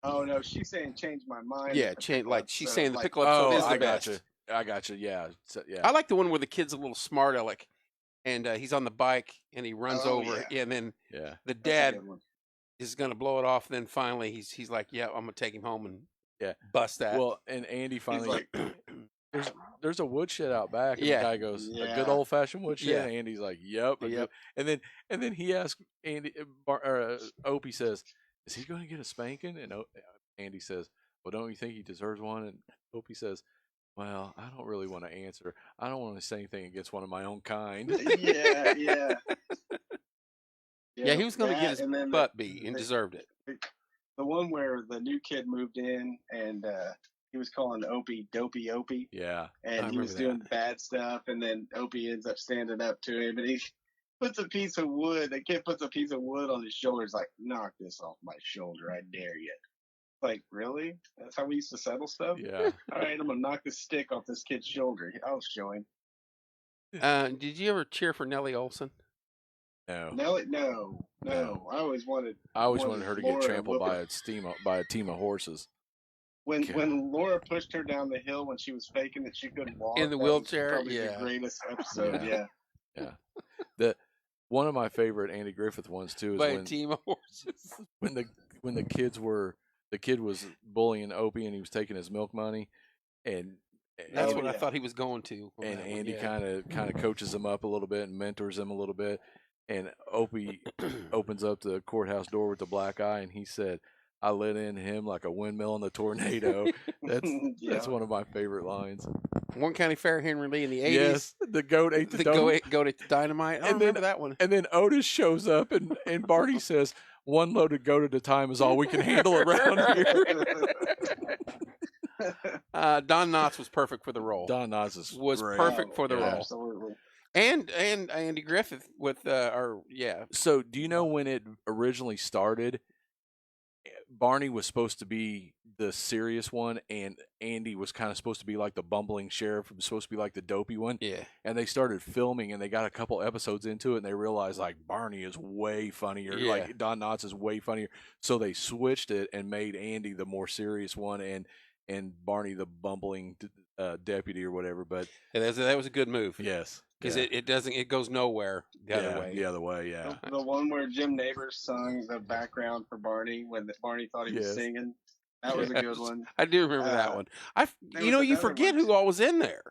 Oh no, she's saying change my mind. Yeah, with the change. pickle Like she's episode, saying the like, pickle episode is the I best. gotcha. I gotcha. Yeah. So, yeah. I like the one where the kid's a little smart aleck, and he's on the bike and he runs Oh, over, yeah. and then yeah. the that's a dad good one. is going to blow it off. And then finally, he's like, "Yeah, I'm going to take him home and Yeah. bust that." Well, and Andy He's finally like, there's a woodshed out back, and Yeah. the guy goes, "A good Yeah. old fashioned woodshed." Yeah. And Andy's like, "Yep." Yep. And then he asks Andy, Opie says, "Is he going to get a spanking?" And Andy says, "Well, don't you think he deserves one?" And Opie says, "Well, I don't really want to answer. I don't want to say anything against one of my own kind." yeah, yeah. Yeah, he was going to get that, his and then butt beat and the- deserved it. the one where the new kid moved in and he was calling Opie Dopey Opie, Yeah. and I he was remember doing bad stuff, and then Opie ends up standing up to him, and he puts a piece of wood. The kid puts a piece of wood on his shoulder. He's like, "Knock this off my shoulder, I dare you." Like, really? That's how we used to settle stuff? Yeah. All right, I'm gonna knock this stick off this kid's shoulder. I'll show him. Did you ever cheer for Nellie Olson? No. No. I always wanted her to get Laura trampled by Whipper. a team of horses. When God. when Laura pushed her down the hill when she was faking that she couldn't walk In the that was wheelchair? probably Yeah. the greatest episode. Yeah. Yeah. One of my favorite Andy Griffith ones too is By a when team of horses. when the kid was bullying Opie and he was taking his milk money, and That's Oh, what I yeah. thought he was going to. on and that one, Andy yeah. kind of coaches him up a little bit and mentors him a little bit, and Opie opens up the courthouse door with the black eye, and he said, "I let in him like a windmill in the tornado." That's Yeah. one of my favorite lines. Warren County Fair, Henry Lee in the 80s. Yes, the goat ate the The donut. goat ate the dynamite. I And then- remember that one. And then Otis shows up, and Barney says, "One loaded goat at a time is all we can handle around here." Don Knotts was perfect for the role. Don Knotts is was great. perfect for the Yeah. role. Absolutely. And Andy Griffith with yeah. So, do you know when it originally started? Barney was supposed to be the serious one, and Andy was kind of supposed to be like the bumbling sheriff, was supposed to be like the dopey one. Yeah. And they started filming, and they got a couple episodes into it, and they realized like Barney is way funnier, Yeah. like Don Knotts is way funnier. So they switched it and made Andy the more serious one, and Barney the bumbling deputy or whatever. But And that was a good move. yes, Because yeah. it goes nowhere the other way. The other way, yeah. The one where Jim Neighbors sung the background for Barney when Barney thought he was Yes. singing. That was a Yes. good one. I do remember that one. there You was you another forget one. who all was in there.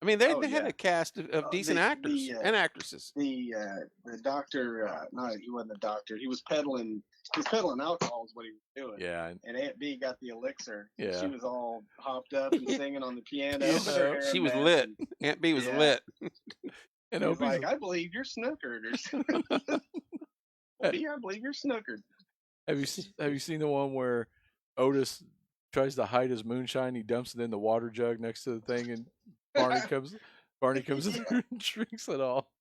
I mean, they Oh, had yeah. a cast of decent actors and actresses. The doctor, no, he wasn't a doctor. He was peddling alcohol is what he was doing. Yeah, And Aunt B got the elixir. Yeah. She was all hopped up and singing on the piano. You with her know, hair She was messed, lit. and Aunt B was Yeah. lit. and he was Opie's like, "I believe you're snookered." Or something. B, I believe you're snookered. Have you seen the one where Otis tries to hide his moonshine? He dumps it in the water jug next to the thing, and Barney comes in there and drinks it all.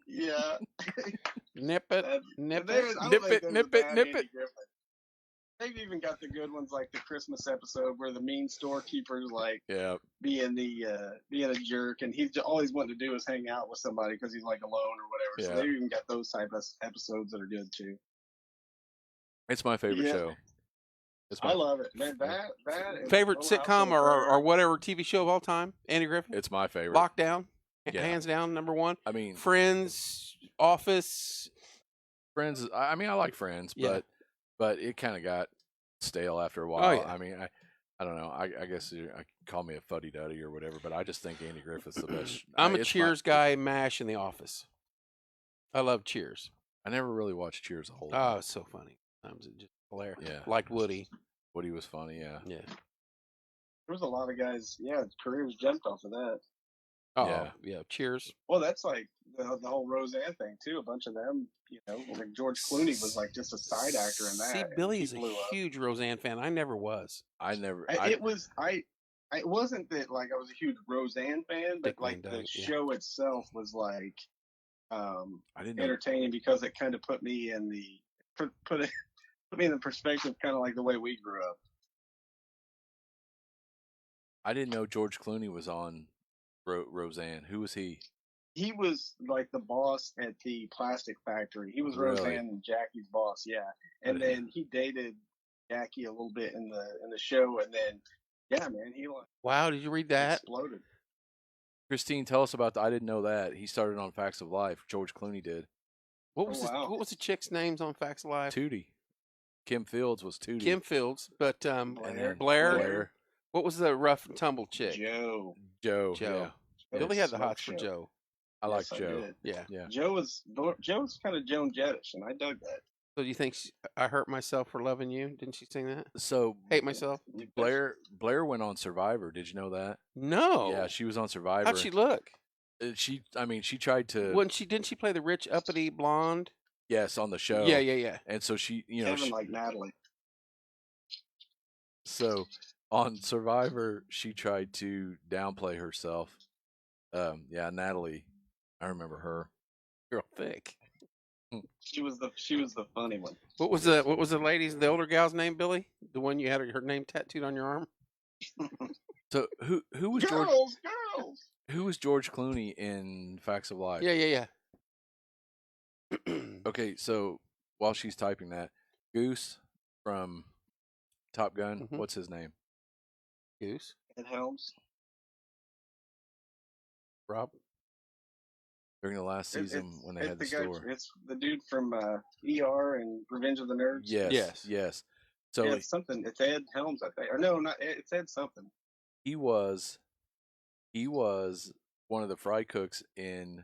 Yeah. Nip it, That- nip there it. was- I don't nip think it, there was nip a it, bad nip Andy it. Griffith. They've even got the good ones like the Christmas episode where the mean storekeeper's like Yeah, being a jerk, and he's always wanting to do is hang out with somebody because he's like alone or whatever. So Yeah. they've even got those type of episodes that are good too. it's my favorite Yeah. show. It's I love it, man. That and Favorite Little House sitcom on the or Prairie. whatever TV show of all time? Andy Griffith? It's my favorite. Lockdown? Yeah. Hands down, number one. I mean, Friends, Office. Friends. I mean, I like Friends, Yeah. but it kind of got stale after a while. Oh, yeah. I mean, I don't know. I guess I call me a fuddy duddy or whatever, but I just think Andy Griffith's the best. I'm a it's Cheers guy, MASH, and The Office. I love Cheers. I never really watched Cheers a whole lot. Oh, it's so funny. Sometimes it's just hilarious. Yeah. Liked Woody. Woody was funny. Yeah. Yeah. There was a lot of guys. Yeah, careers jumped off of that. Oh, Yeah. yeah. Cheers. Well, that's like the whole Roseanne thing too. A bunch of them, like George Clooney was like just a side actor in that. See, and Billy he is a blew up. huge Roseanne fan. I never was. It wasn't that like I was a huge Roseanne fan, but Dick like Van the Dyke, yeah. show itself was like I didn't know. entertaining because it kind of put me in the perspective, kind of like the way we grew up. I didn't know George Clooney was on Roseanne. Who was he? He was like the boss at the plastic factory. He was Really? Roseanne and Jackie's boss, yeah. And didn't- then he dated Jackie a little bit in the show, and then yeah, man, he like Wow, did you read that? exploded. Christine, tell us about. I didn't know that he started on Facts of Life. George Clooney did. What was Oh, wow. what was the chick's names on Facts of Life? Tootie. Kim Fields was Tootie. Kim Fields, but and then Blair. What was the rough and tumble chick? Joe. Joe. Joe. Yeah. Billy had the Smoke hots for show. Joe. I like Yes, I Joe. did. Yeah. Yeah. Joe's kind of Joan Jettish, and I dug that. So do you think I hurt myself for loving you? Didn't she sing that? So Hate myself? Blair went on Survivor. Did you know that? No. Yeah, she was on Survivor. How'd she look? She tried to. Didn't she play the rich uppity blonde? Yes, on the show. Yeah. And so she, Kevin like Natalie. So on Survivor, she tried to downplay herself. Natalie, I remember her. Girl thick. She was the funny one. What was the older gal's name, Billy? The one you had her name tattooed on your arm? So who was George? Girls. Who was George Clooney in Facts of Life? Yeah. Okay, so while she's typing that, Goose from Top Gun, Mhm. what's his name? Goose. Ed Helms. Rob. During the last season when they had the guy, store. It's the dude from ER and Revenge of the Nerds. Yes. So yeah, it's something. It's Ed Helms, I think. Or no, not Ed, it's Ed something. he was one of the fry cooks in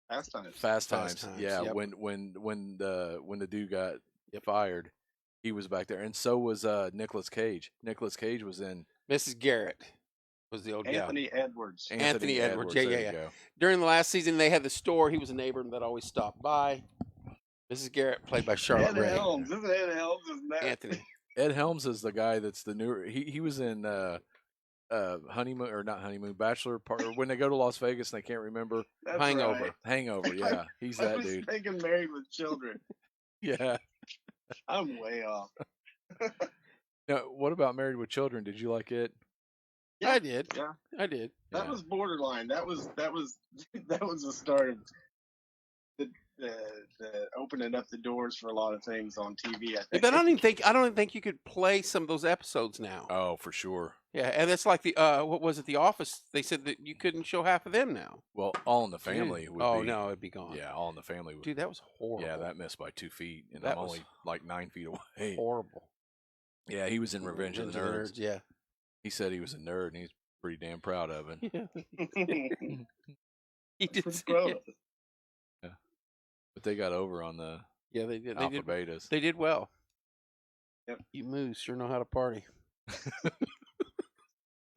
Fast Times. Yeah, yep. when the dude got fired, he was back there, and so was Nicolas Cage. Nicolas Cage was in Mrs. Garrett was the old gal. Anthony Edwards. Anthony Edwards. there you Yeah. go. During the last season, they had the store. He was a neighbor that always stopped by. Mrs. Garrett, played by Charlotte Ed Ray. Helms. Isn't Ed Helms? Isn't that? Anthony. Ed Helms is the guy that's the newer. He was in honeymoon or not honeymoon bachelor part when they go to Las Vegas and they can't remember That's Hangover. right. Hangover. Yeah, he's I that was dude. thinking Married with Children. Yeah. I'm way off. Now, what about Married with Children? Did you like it? Yeah, I did. Yeah. I did. That was borderline. That was the start of the opening up the doors for a lot of things on TV. I think. But I don't even think you could play some of those episodes now. Oh, for sure. Yeah, and it's like the what was it? The Office. They said that you couldn't show half of them now. Well, All in the Family would Oh be. no, it'd be gone. Yeah, All in the Family would. Dude, that was horrible. Yeah, that missed by 2 feet, and That I'm was only like 9 feet away. horrible. Yeah, he was in Revenge of the Nerds. Yeah. He said he was a nerd, and he's pretty damn proud of it. Yeah. He did. Pretty proud of it. But they got over on the Yeah, they did. alpha betas. They did well. Yep. You moose sure know how to party.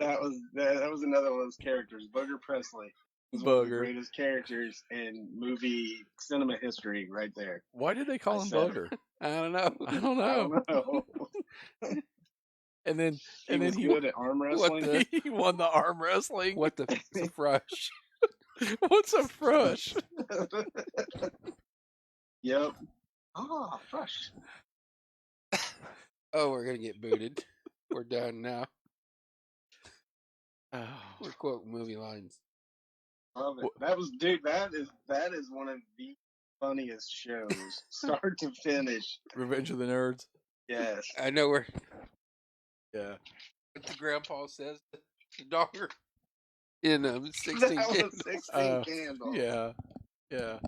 That was another one of those characters. Booger Presley was one of the Booger. greatest characters in movie cinema history, right there. Why did they call I him said it. Booger? I don't know. I don't I know. don't know. And then He and then was he good at arm wrestling. he won the arm wrestling. What the frush? What's a frush? Yep. Ah, fresh. Oh, we're gonna get booted. We're done now. Oh, We're quoting movie lines. Love it. That is one of the funniest shows, start to finish. Revenge of the Nerds. Yes. I know where Yeah. what the grandpa says. The dogger in 16 That was Candles. 16 Candles. Yeah. Yeah.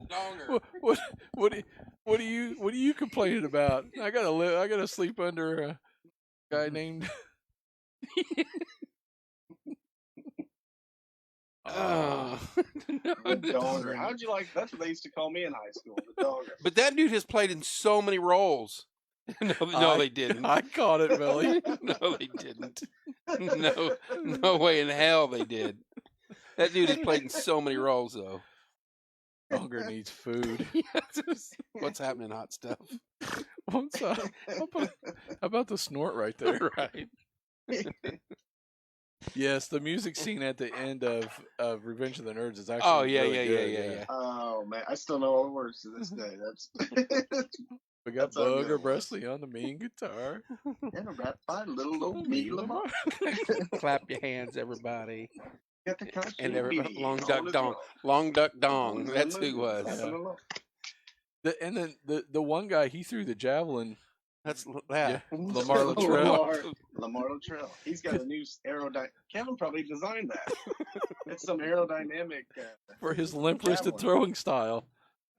Donger. What are you complaining about? I gotta sleep under a guy named. Oh. The Donger. How'd you like? That's what they used to call me in high school. The Donger. But that dude has played in so many roles. No, they didn't. I caught it, Billy. No, they didn't. No way in hell they did. That dude has played in so many roles, though. Donger needs food. What's happening, hot stuff? What's up? How about the snort right there? Right. Yes, the music scene at the end of Revenge of the Nerds is actually. Oh yeah, really good, yeah. Oh man, I still know all the words to this day. That's We got That's how good Booger it was. Presley on the main guitar. and a rap by little old me Lamar. Clap your hands, everybody. Got the country And everybody, beat long on duck his dong, roll. long duck dong. That's who it was. Clapping along. And then the one guy, he threw the javelin That's that. Lamar Luttrell. Lamar Luttrell. He's got a new aerodynamic. Kevin probably designed that. It's some aerodynamic For his limp-wristed javelin. throwing style,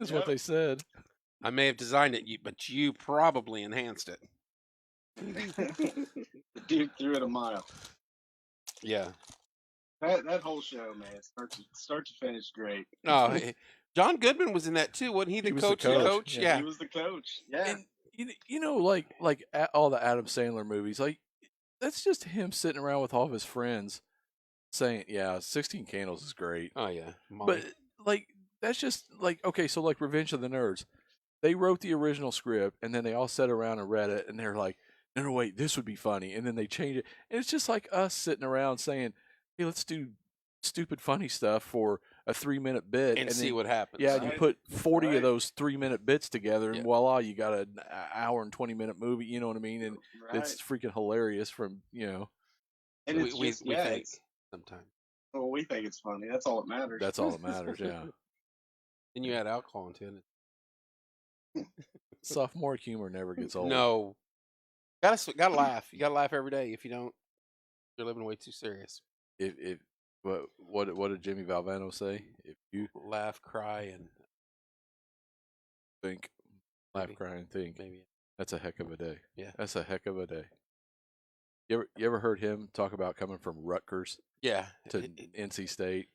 is what Yep. they said. I may have designed it, but you probably enhanced it. The dude threw it a mile. Yeah. That whole show, man, start to finish, great. No, John Goodman was in that too, wasn't he? The He was the coach. coach, Yeah. He was the coach. Yeah. And you know, like all the Adam Sandler movies, like that's just him sitting around with all of his friends, saying, "Yeah, 16 Candles is great." Oh yeah. Molly. But like that's just like okay, so like Revenge of the Nerds, they wrote the original script and then they all sat around and read it and they're like, no, wait, this would be funny, and then they change it, and it's just like us sitting around saying, hey, let's do stupid funny stuff for a 3-minute bit and see then, what happens. yeah, and you Right. put 40 Right. of those 3-minute bits together, and Yeah. voila, you got an hour and 20-minute movie. You know what I mean? And Right. it's freaking hilarious. From and it's we just, yeah, think it's, sometimes. well, we think it's funny. That's all that matters. that's all that matters. Yeah, Then you add alcohol into it. sophomoric humor never gets old. No. Gotta laugh. You gotta laugh every day. If you don't, you're living way too serious. If what did Jimmy Valvano say? If you Laugh, cry, and think, laugh, Maybe. cry, and think, maybe that's a heck of a day. Yeah. That's a heck of a day. You ever heard him talk about coming from Rutgers yeah. to NC State?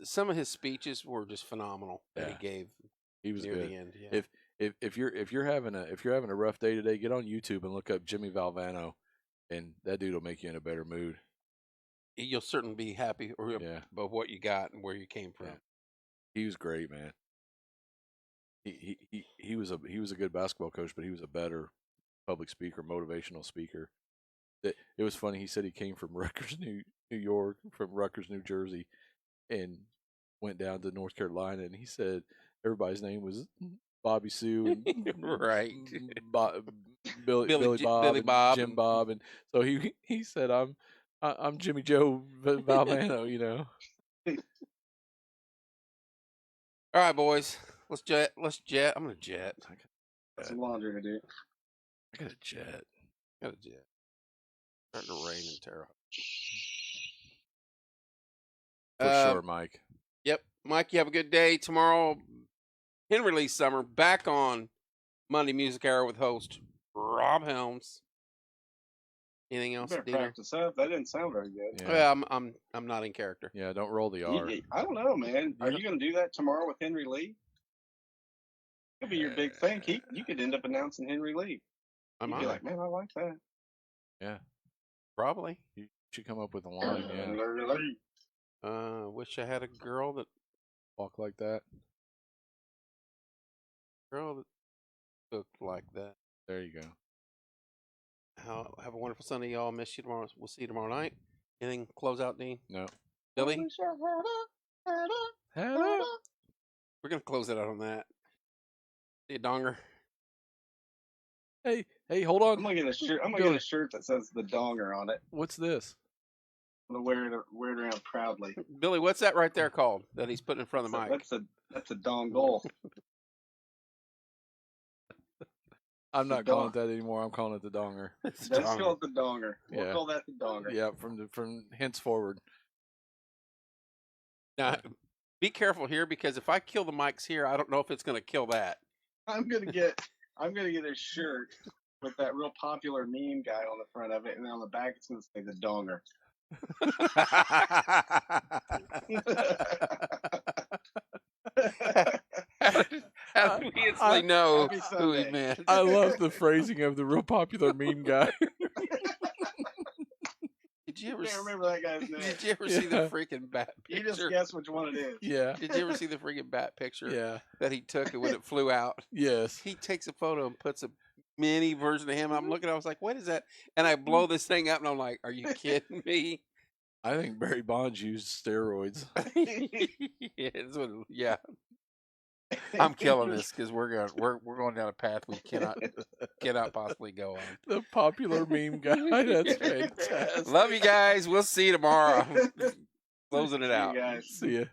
Some of his speeches were just phenomenal that Yeah. he gave He was near good. the end. Yeah. If you're having a rough day today, get on YouTube and look up Jimmy Valvano, and that dude will make you in a better mood. You'll certainly be happy Yeah. about what you got and where you came from. Yeah. He was great, man. He was a good basketball coach, but he was a better public speaker, motivational speaker. It was funny. He said he came from Rutgers, New York, from Rutgers, New Jersey, and went down to North Carolina. And he said everybody's name was Bobby Sue, and Right. Billy Bob, Billy and Bob, Jim and- Bob, and so he said I'm Jimmy Joe Valvano, you know. All right, boys. Let's jet. I'm gonna jet. Got some laundry to do. I got a jet. Got a jet. Starting to rain in Terre Haute. For sure, Mike. Yep. Mike, you have a good day. Tomorrow, Henry Lee Summer back on Monday Music Hour with host Rob Helms. Anything You else, better Dino? practice up. That didn't sound very good. Yeah. Well, I'm not in character. Yeah, don't roll the R. I don't know, man. Are Yeah. you going to do that tomorrow with Henry Lee? Could be your big thing. You could end up announcing Henry Lee. I You'd might. be like, man, I like that. Yeah, Probably. you should come up with a line. Yeah, Henry Lee. Wish I had a girl that walk like that. looked like that. There you go. Have a wonderful Sunday, y'all. Miss you tomorrow. We'll see you tomorrow night. Anything close out, Dean? No. Billy? Head up. We're gonna close it out on that. See you, Donger. Hey, hold on. I'm gonna get a shirt. I'm gonna Billy. get a shirt that says the donger on it. What's this? I'm gonna wear it around proudly. Billy, what's that right there called that he's putting in front of the mic? That's a dongle. I'm not Dong. calling it that anymore. I'm calling it the donger. It's Let's Donger. call it the donger. We'll Yeah. call that the donger. Yeah, from henceforward. Now, be careful here because if I kill the mics here, I don't know if it's gonna kill that. I'm gonna get a shirt with that real popular meme guy on the front of it, and then on the back it's gonna say the donger. How did we instantly know Happy who he Sunday. meant? I love the phrasing of the real popular meme guy. Did you ever? I can't remember that guy's name. Did you ever see the Yeah. freaking bat You just picture? guess which one it is. Yeah. Did you ever see the freaking bat picture Yeah. that he took when it flew out? Yes. He takes a photo and puts a mini version of him. I'm looking, I was like, what is that? And I blow this thing up and I'm like, are you kidding me? I think Barry Bonds used steroids. Yeah. I'm killing this because we're going down a path we cannot possibly go on. The popular meme guy. That's fantastic. Love you guys. We'll see you tomorrow. Closing it See you out. guys. See ya.